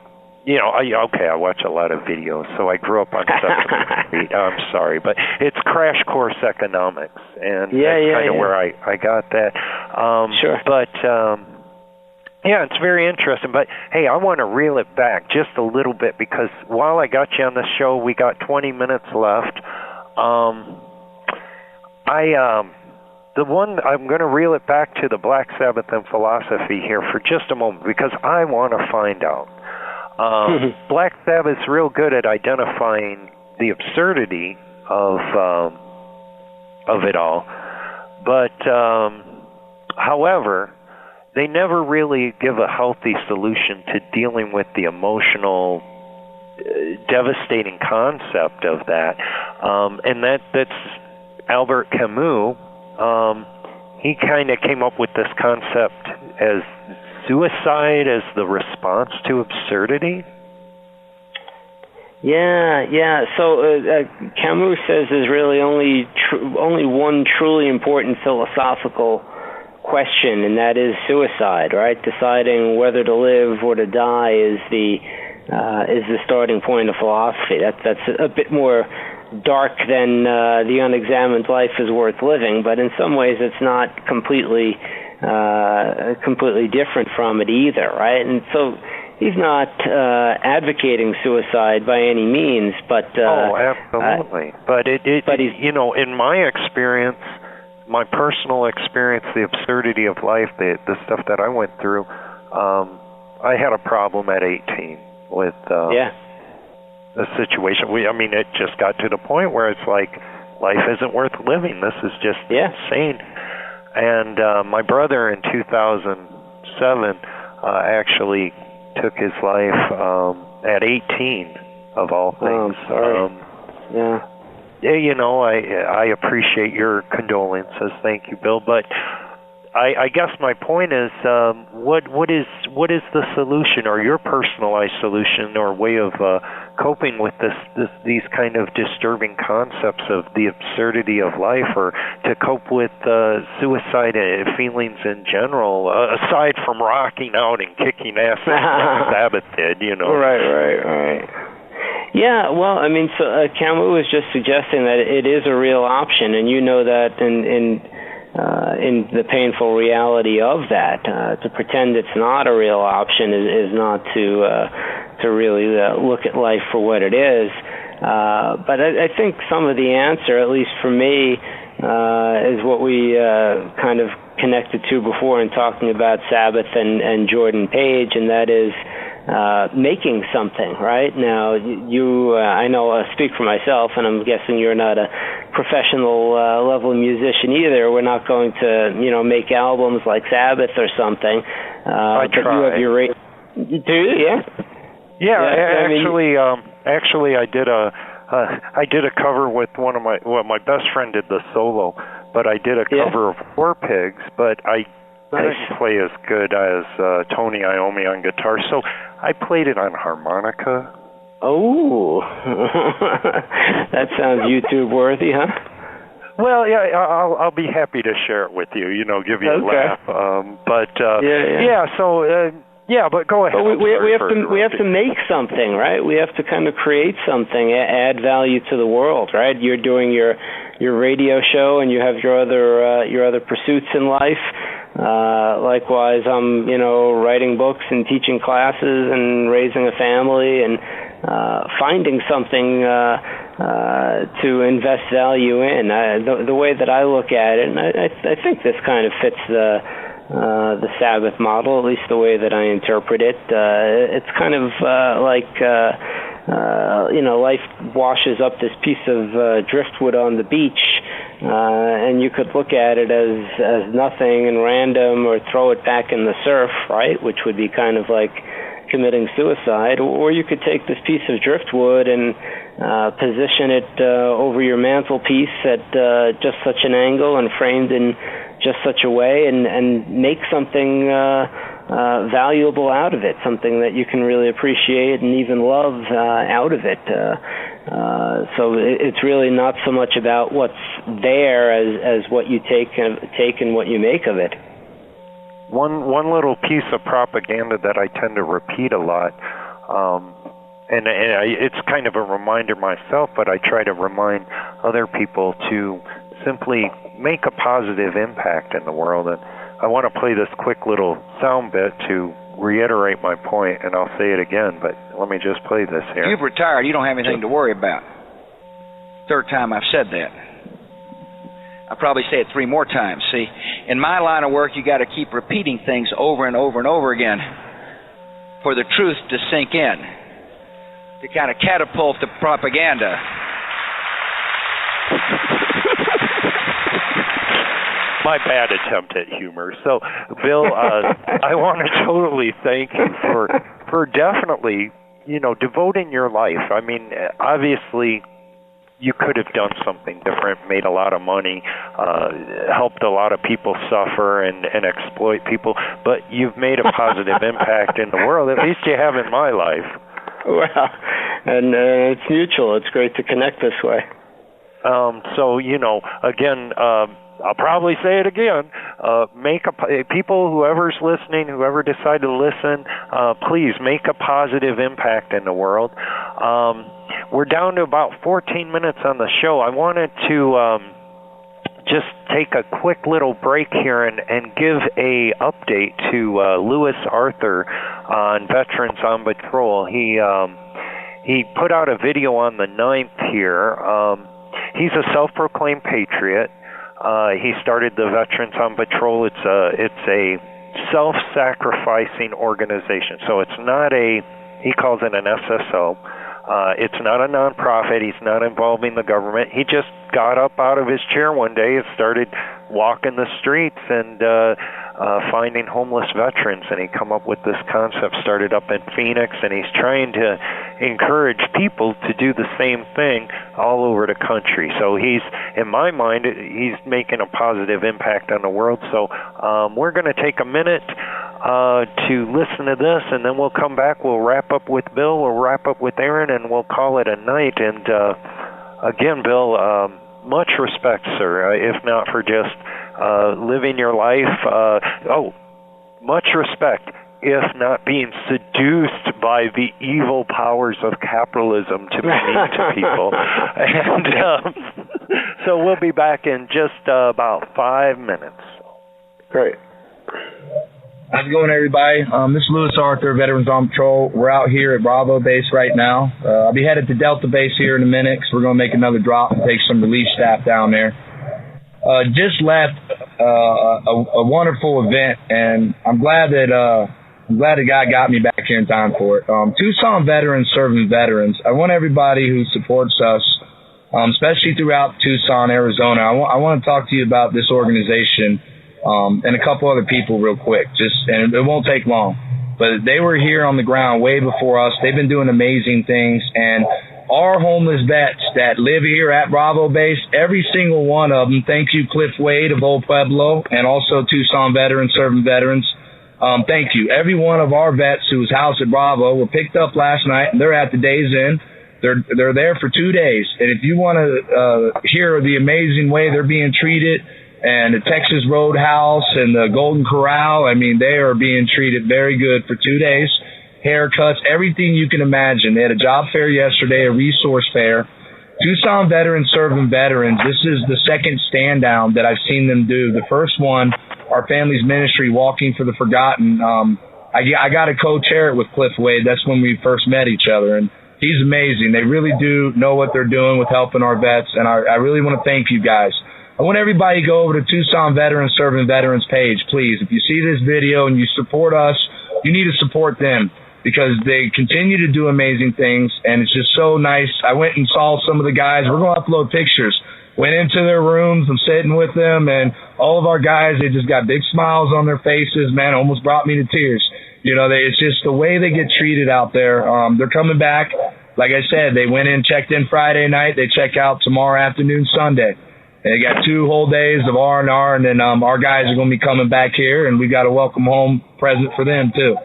I watch a lot of videos, so I grew up on Sesame Street. I'm sorry, but it's Crash Course Economics, and that's kind of where I got that. Sure. But, it's very interesting. But, hey, I want to reel it back just a little bit, because while I got you on the show, we got 20 minutes left. I'm going to reel it back to the Black Sabbath and philosophy here for just a moment, because I want to find out. Black Sabbath's real good at identifying the absurdity of it all, but however, they never really give a healthy solution to dealing with the emotional, devastating concept of that, and that's Albert Camus. He kind of came up with this concept as suicide as the response to absurdity? Yeah. So Camus says there's really only one truly important philosophical question, and that is suicide, right? Deciding whether to live or to die is the starting point of philosophy. That's a bit more dark than the unexamined life is worth living, but in some ways it's not completely different from it either, right? And so he's not advocating suicide by any means, but absolutely. But he's, in my experience, my personal experience, the absurdity of life, the stuff that I went through, I had a problem at 18 with the situation. It just got to the point where it's like, life isn't worth living. This is just insane. And my brother in 2007 actually took his life at 18, of all things. Oh, I'm sorry. I appreciate your condolences. Thank you, Bill. But I guess my point is, what is the solution, or your personalized solution, or way of coping with these kind of disturbing concepts of the absurdity of life, or to cope with suicide feelings in general, aside from rocking out and kicking ass like Sabbath did, Right. Yeah, well, so Camus was just suggesting that it is a real option, and that in the painful reality of that. To pretend it's not a real option is not to really look at life for what it is. But I think some of the answer, at least for me, is what we kind of connected to before in talking about Sabbath and Jordan Page, and that is making something, right? Now, I know I speak for myself, and I'm guessing you're not a professional level musician either. We're not going to, make albums like Sabbath or something. I try. But you have your do you? Yeah. Yeah, actually, I did a cover with my best friend did the solo, but I did a cover of War Pigs, but I couldn't play as good as Tony Iommi on guitar, so I played it on harmonica. Oh, that sounds YouTube worthy, huh? Well, yeah, I'll be happy to share it with you. Give you a laugh. But go ahead. But we have to make something, right? We have to kind of create something, add value to the world, right? You're doing your radio show, and you have your other pursuits in life. Likewise, I'm writing books and teaching classes and raising a family and finding something to invest value in. The way that I look at it, and I think this kind of fits the Sabbath model, at least the way that I interpret it. It's kind of life washes up this piece of driftwood on the beach, and you could look at it as nothing and random, or throw it back in the surf, right, which would be kind of like committing suicide. Or you could take this piece of driftwood and position it over your mantelpiece at just such an angle and framed in just such a way, and make something valuable out of it, something that you can really appreciate and even love out of it. So it's really not so much about what's there as what you take and what you make of it. One little piece of propaganda that I tend to repeat a lot, and it's kind of a reminder myself, but I try to remind other people to simply make a positive impact in the world. And I want to play this quick little sound bit to reiterate my point, and I'll say it again, but let me just play this here. You've retired. You don't have anything to worry about. Third time I've said that. I'll probably say it 3 more times. See, in my line of work, you got to keep repeating things over and over and over again for the truth to sink in, to kind of catapult the propaganda. My bad attempt at humor. So, Bill, I want to totally thank you for definitely, devoting your life. I mean, obviously, you could have done something different, made a lot of money, helped a lot of people suffer and exploit people, but you've made a positive impact in the world. At least you have in my life. Well, and it's mutual. It's great to connect this way. So, again, I'll probably say it again. People, whoever's listening, whoever decided to listen, please make a positive impact in the world. We're down to about 14 minutes on the show. I wanted to just take a quick little break here and give a update to Lewis Arthur on Veterans on Patrol. He put out a video on the 9th here. He's a self-proclaimed patriot. He started the Veterans on Patrol. It's a self-sacrificing organization. So it's not he calls it an SSO. It's not a nonprofit. He's not involving the government. He just got up out of his chair one day and started walking the streets and finding homeless veterans. And he come up with this concept, started up in Phoenix, and he's trying to encourage people to do the same thing all over the country. So he's, in my mind, he's making a positive impact on the world. So we're going to take a minute to listen to this, and then we'll come back. We'll wrap up with Bill, we'll wrap up with Aaron, and we'll call it a night. And again, Bill, much respect, sir, if not for just living your life. Much respect, if not being seduced by the evil powers of capitalism to be mean to people. And so we'll be back in just about 5 minutes. Great. How's it going, everybody? This is Lewis Arthur, Veterans on Patrol. We're out here at Bravo Base right now. I'll be headed to Delta Base here in a minute, because we're going to make another drop and take some relief staff down there. Just left a wonderful event, and I'm glad that God got me back here in time for it. Tucson veterans serving veterans. I want everybody who supports us especially throughout Tucson, Arizona. I want to talk to you about this organization and a couple other people real quick, and it won't take long. But they were here on the ground way before us. They've been doing amazing things, and our homeless vets that live here at Bravo Base, every single one of them, thank you, Cliff Wade of Old Pueblo, and also Tucson veterans, serving veterans. Thank you. Every one of our vets who was housed at Bravo were picked up last night, and they're at the Days Inn. They're there for 2 days. And if you want to hear the amazing way they're being treated, and the Texas Roadhouse and the Golden Corral, I mean, they are being treated very good for 2 days. Haircuts, everything you can imagine. They had a job fair yesterday, a resource fair. Tucson veterans serving veterans. This is the second stand down that I've seen them do. The first one, our family's ministry, Walking for the Forgotten. I got to co-chair it with Cliff Wade. That's when we first met each other, and he's amazing. They really do know what they're doing with helping our vets, and I really want to thank you guys. I want everybody to go over to Tucson Veterans Serving Veterans page, please. If you see this video and you support us, you need to support them because they continue to do amazing things, and it's just so nice. I went and saw some of the guys. We're going to upload pictures. Went into their rooms. I'm sitting with them, and all of our guys, they just got big smiles on their faces, man. Almost brought me to tears. You know, it's just the way they get treated out there. They're coming back. Like I said, they went in, checked in Friday night. They check out tomorrow afternoon, Sunday. They got 2 whole days of R&R, and then our guys are going to be coming back here, and we got a welcome home present for them too.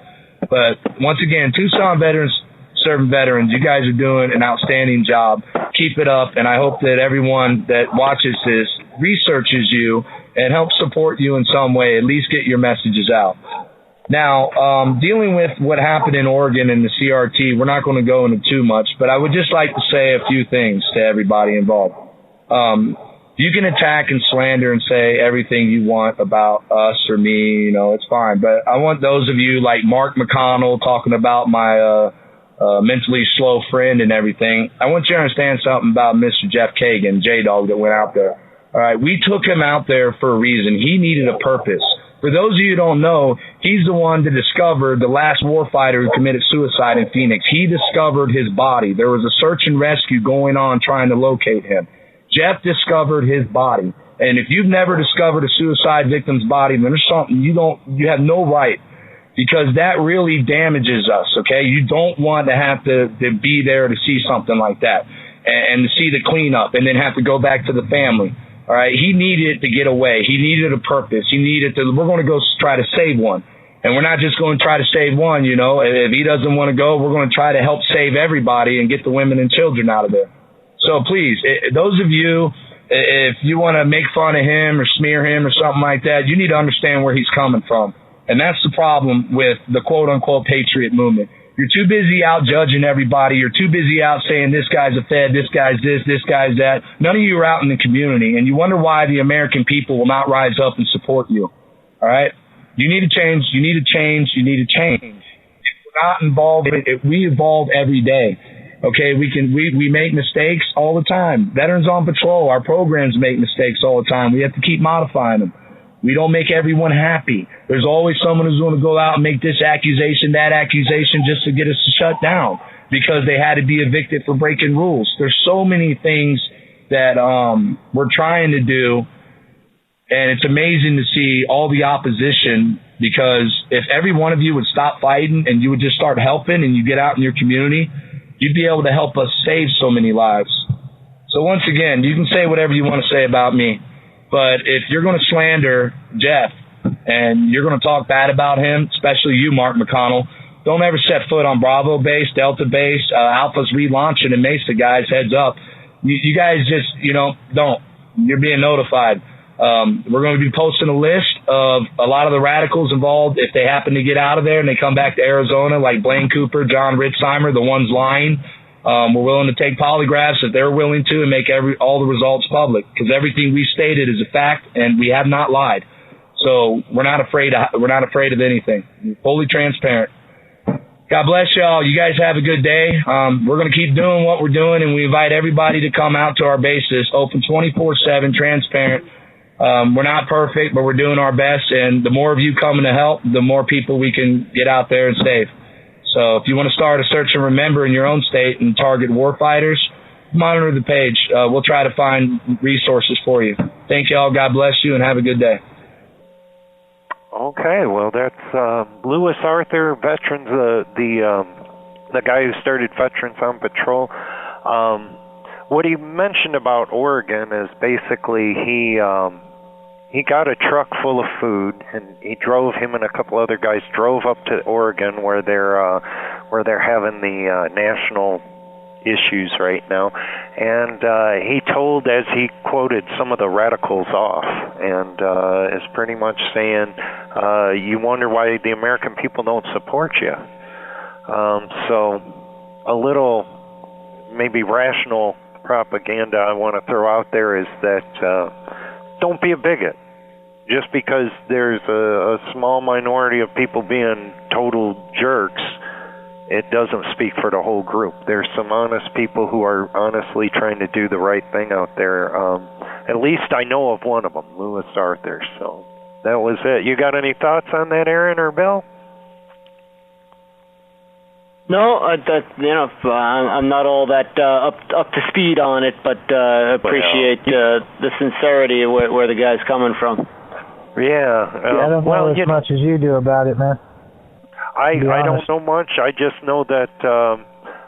But once again, Tucson Veterans Serving Veterans, you guys are doing an outstanding job. Keep it up, and I hope that everyone that watches this researches you and helps support you in some way, at least get your messages out. Now, dealing with what happened in Oregon and the CRT, we're not going to go into too much, but I would just like to say a few things to everybody involved. You can attack and slander and say everything you want about us or me, you know, it's fine. But I want those of you like Mark McConnell talking about my mentally slow friend and everything. I want you to understand something about Mr. Jeff Kagan, J-Dog, that went out there. All right, we took him out there for a reason. He needed a purpose. For those of you who don't know, he's the one that discovered the last warfighter who committed suicide in Phoenix. He discovered his body. There was a search and rescue going on trying to locate him. Jeff discovered his body. And if you've never discovered a suicide victim's body, then there's something you have no right, because that really damages us, okay? You don't want to have to be there to see something like that and to see the cleanup and then have to go back to the family. All right, he needed to get away. He needed a purpose. We're going to go try to save one. And we're not just going to try to save one, you know. If he doesn't want to go, we're going to try to help save everybody and get the women and children out of there. So please, those of you, if you want to make fun of him or smear him or something like that, you need to understand where he's coming from. And that's the problem with the quote-unquote Patriot movement. You're too busy out judging everybody. You're too busy out saying this guy's a Fed, this guy's this guy's that. None of you are out in the community, and you wonder why the American people will not rise up and support you. All right? You need to change. You need to change. You need to change. If we're not involved, we evolve every day. Okay, we make mistakes all the time. Veterans on Patrol, our programs make mistakes all the time. We have to keep modifying them. We don't make everyone happy. There's always someone who's going to go out and make this accusation, that accusation, just to get us to shut down because they had to be evicted for breaking rules. There's so many things that we're trying to do, and it's amazing to see all the opposition, because if every one of you would stop fighting and you would just start helping and you get out in your community, you'd be able to help us save so many lives. So once again, you can say whatever you want to say about me, but if you're going to slander Jeff and you're going to talk bad about him, especially you, Mark McConnell, don't ever set foot on Bravo Base, Delta Base. Alpha's relaunching in Mesa, guys. Heads up. You guys just, don't. You're being notified. We're going to be posting a list of a lot of the radicals involved if they happen to get out of there and they come back to Arizona, like Blaine Cooper, John Ritzheimer, the ones lying. We're willing to take polygraphs if they're willing to and make all the results public, because everything we stated is a fact and we have not lied. So we're not afraid of anything. We're fully transparent. God bless y'all. You guys have a good day. We're going to keep doing what we're doing, and we invite everybody to come out to our bases, open 24/7, transparent. We're not perfect, but we're doing our best, and the more of you coming to help, the more people we can get out there and save. So if you want to start a search and remember in your own state and target war fighters, monitor the page. We'll try to find resources for you. Thank you all. God bless you, and have a good day. Okay, well, that's Lewis Arthur, veterans, the guy who started Veterans on Patrol. What he mentioned about Oregon is basically he got a truck full of food, and him and a couple other guys drove up to Oregon where they're having the national issues right now, and he told, as he quoted, some of the radicals off, and is pretty much saying, you wonder why the American people don't support you. So a little maybe rational propaganda I want to throw out there is that don't be a bigot. Just because there's a small minority of people being total jerks, it doesn't speak for the whole group. There's some honest people who are honestly trying to do the right thing out there. At least I know of one of them, Lewis Arthur. So that was it. You got any thoughts on that, Aaron or Bill? No, I'm not all that up to speed on it, but appreciate the sincerity of where the guy's coming from. Yeah, I don't know as much as you do about it, man. I don't know much. I just know that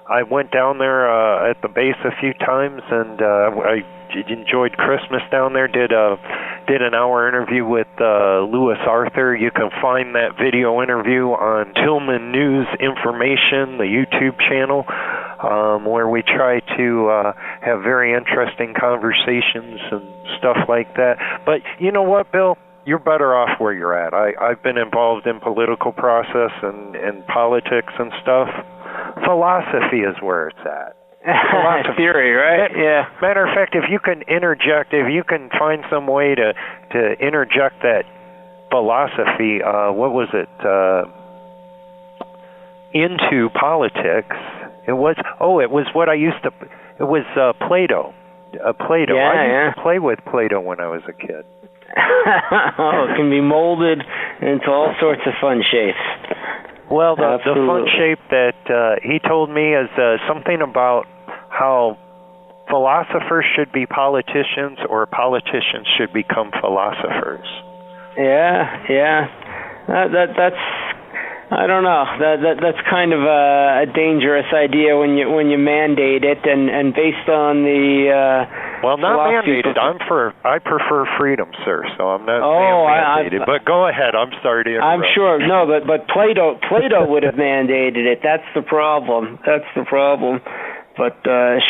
I went down there at the base a few times, and I enjoyed Christmas down there. Did an hour interview with Lewis Arthur. You can find that video interview on Tillman News Information, the YouTube channel, where we try to have very interesting conversations and stuff like that. But you know what, Bill? You're better off where you're at. I've been involved in political process and politics and stuff. Philosophy is where it's at. Theory, right? Yeah. Matter of fact, if you can find some way to interject that philosophy, into politics, it was Plato. Plato. Yeah, I used to play with Plato when I was a kid. It can be molded into all sorts of fun shapes. Well, the fun shape that he told me is something about how philosophers should be politicians or politicians should become philosophers. Yeah. That's I don't know. That's kind of a dangerous idea when you mandate it, and based on the well, not mandated. I prefer freedom, sir. So I'm not mandated. But go ahead. I'm sorry to interrupt. I'm sure. No, but Plato would have mandated it. That's the problem. But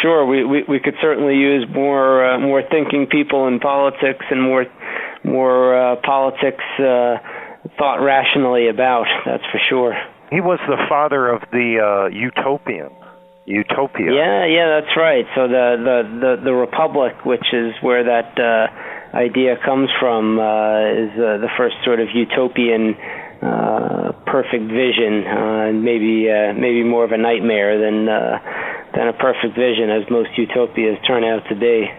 sure, we could certainly use more thinking people in politics and more politics thought rationally about. That's for sure. He was the father of the Utopia. Yeah, that's right. So the Republic, which is where that idea comes from, is the first sort of utopian perfect vision, and maybe more of a nightmare than a perfect vision, as most utopias turn out to be.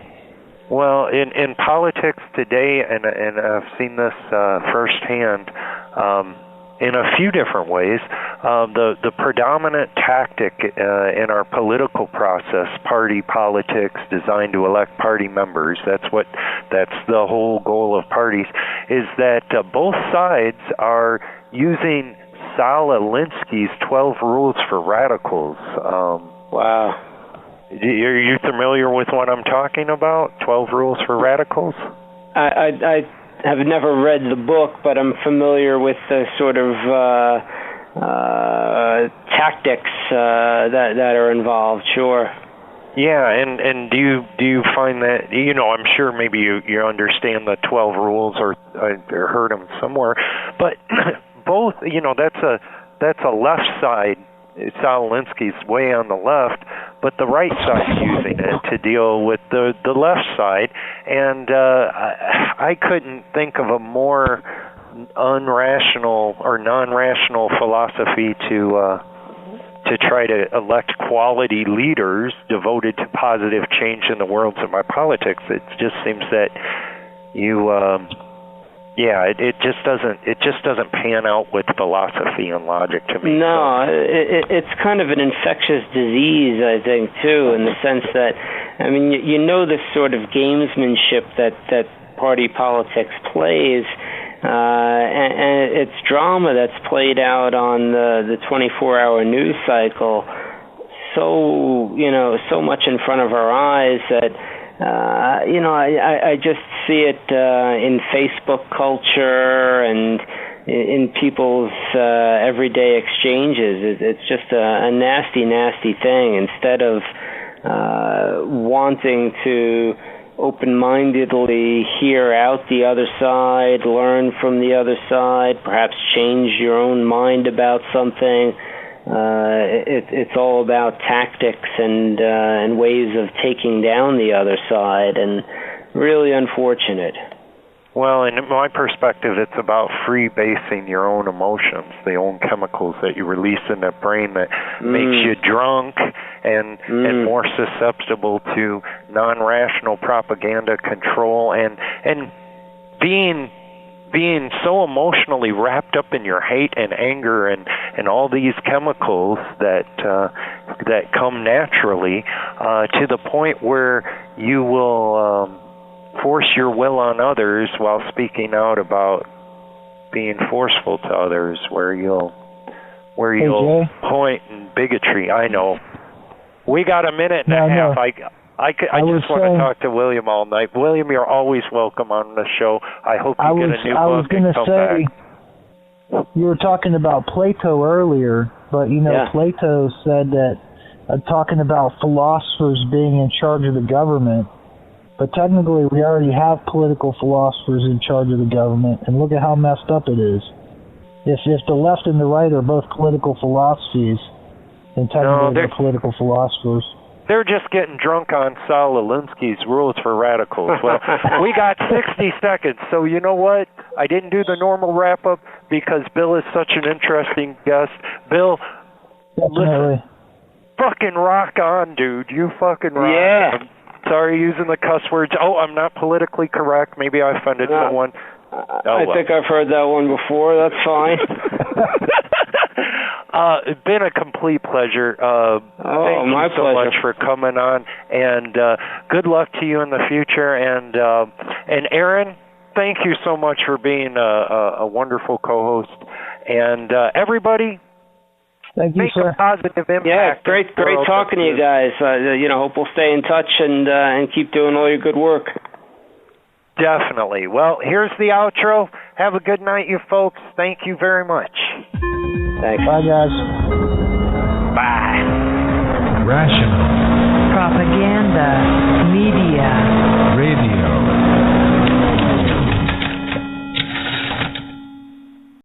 Well, in politics today, and I've seen this firsthand, in a few different ways, the predominant tactic in our political process, party politics designed to elect party members, that's the whole goal of parties, is that both sides are using Saul Alinsky's 12 Rules for Radicals. Wow. Are you familiar with what I'm talking about? 12 Rules for Radicals? I have never read the book, but I'm familiar with the sort of tactics that are involved. Sure. Yeah, and do you find that, I'm sure maybe you understand the 12 rules or heard them somewhere, but both, that's a left side. Saul Alinsky's way on the left, but the right side is using it to deal with the left side, and I couldn't think of a more unrational or non-rational philosophy to try to elect quality leaders devoted to positive change in the world of my politics. It just seems that it just doesn't pan out with philosophy and logic to me. No, it's kind of an infectious disease, I think, too, in the sense that I mean, you know this sort of gamesmanship that party politics plays, and it's drama that's played out on the 24-hour news cycle. So much in front of our eyes that I just see it in Facebook culture and in people's everyday exchanges. It's just a nasty, nasty thing. Instead of wanting to open-mindedly hear out the other side, learn from the other side, perhaps change your own mind about something, it's all about tactics and ways of taking down the other side, and really unfortunate. Well, in my perspective, it's about freebasing your own emotions, the own chemicals that you release in the brain that makes you drunk and more susceptible to non-rational propaganda control, and being so emotionally wrapped up in your hate and anger and all these chemicals that come naturally to the point where you will force your will on others while speaking out about being forceful to others, where you'll point in bigotry. I know. We got a minute and a half. I just want to talk to William all night. William, you're always welcome on the show. I hope you get a new book and come back. You were talking about Plato earlier, but Plato said that talking about philosophers being in charge of the government, but technically we already have political philosophers in charge of the government, and look at how messed up it is. If the left and the right are both political philosophies, then technically they're political philosophers. They're just getting drunk on Saul Alinsky's rules for radicals. Well, we got 60 seconds, so you know what? I didn't do the normal wrap-up because Bill is such an interesting guest. Bill, listen, fucking rock on, dude. You fucking rock. Yeah. I'm sorry using the cuss words. Oh, I'm not politically correct. Maybe I offended someone. I think I've heard that one before. That's fine. It's been a complete pleasure. Thank you so much for coming on, and good luck to you in the future. And Aaron, thank you so much for being a wonderful co-host. And everybody, thank you, make a positive impact. Yeah, great talking to you guys. Hope we'll stay in touch and keep doing all your good work. Definitely. Well, here's the outro. Have a good night, you folks. Thank you very much. Thanks. Bye, guys. Bye. Rational. Propaganda. Media.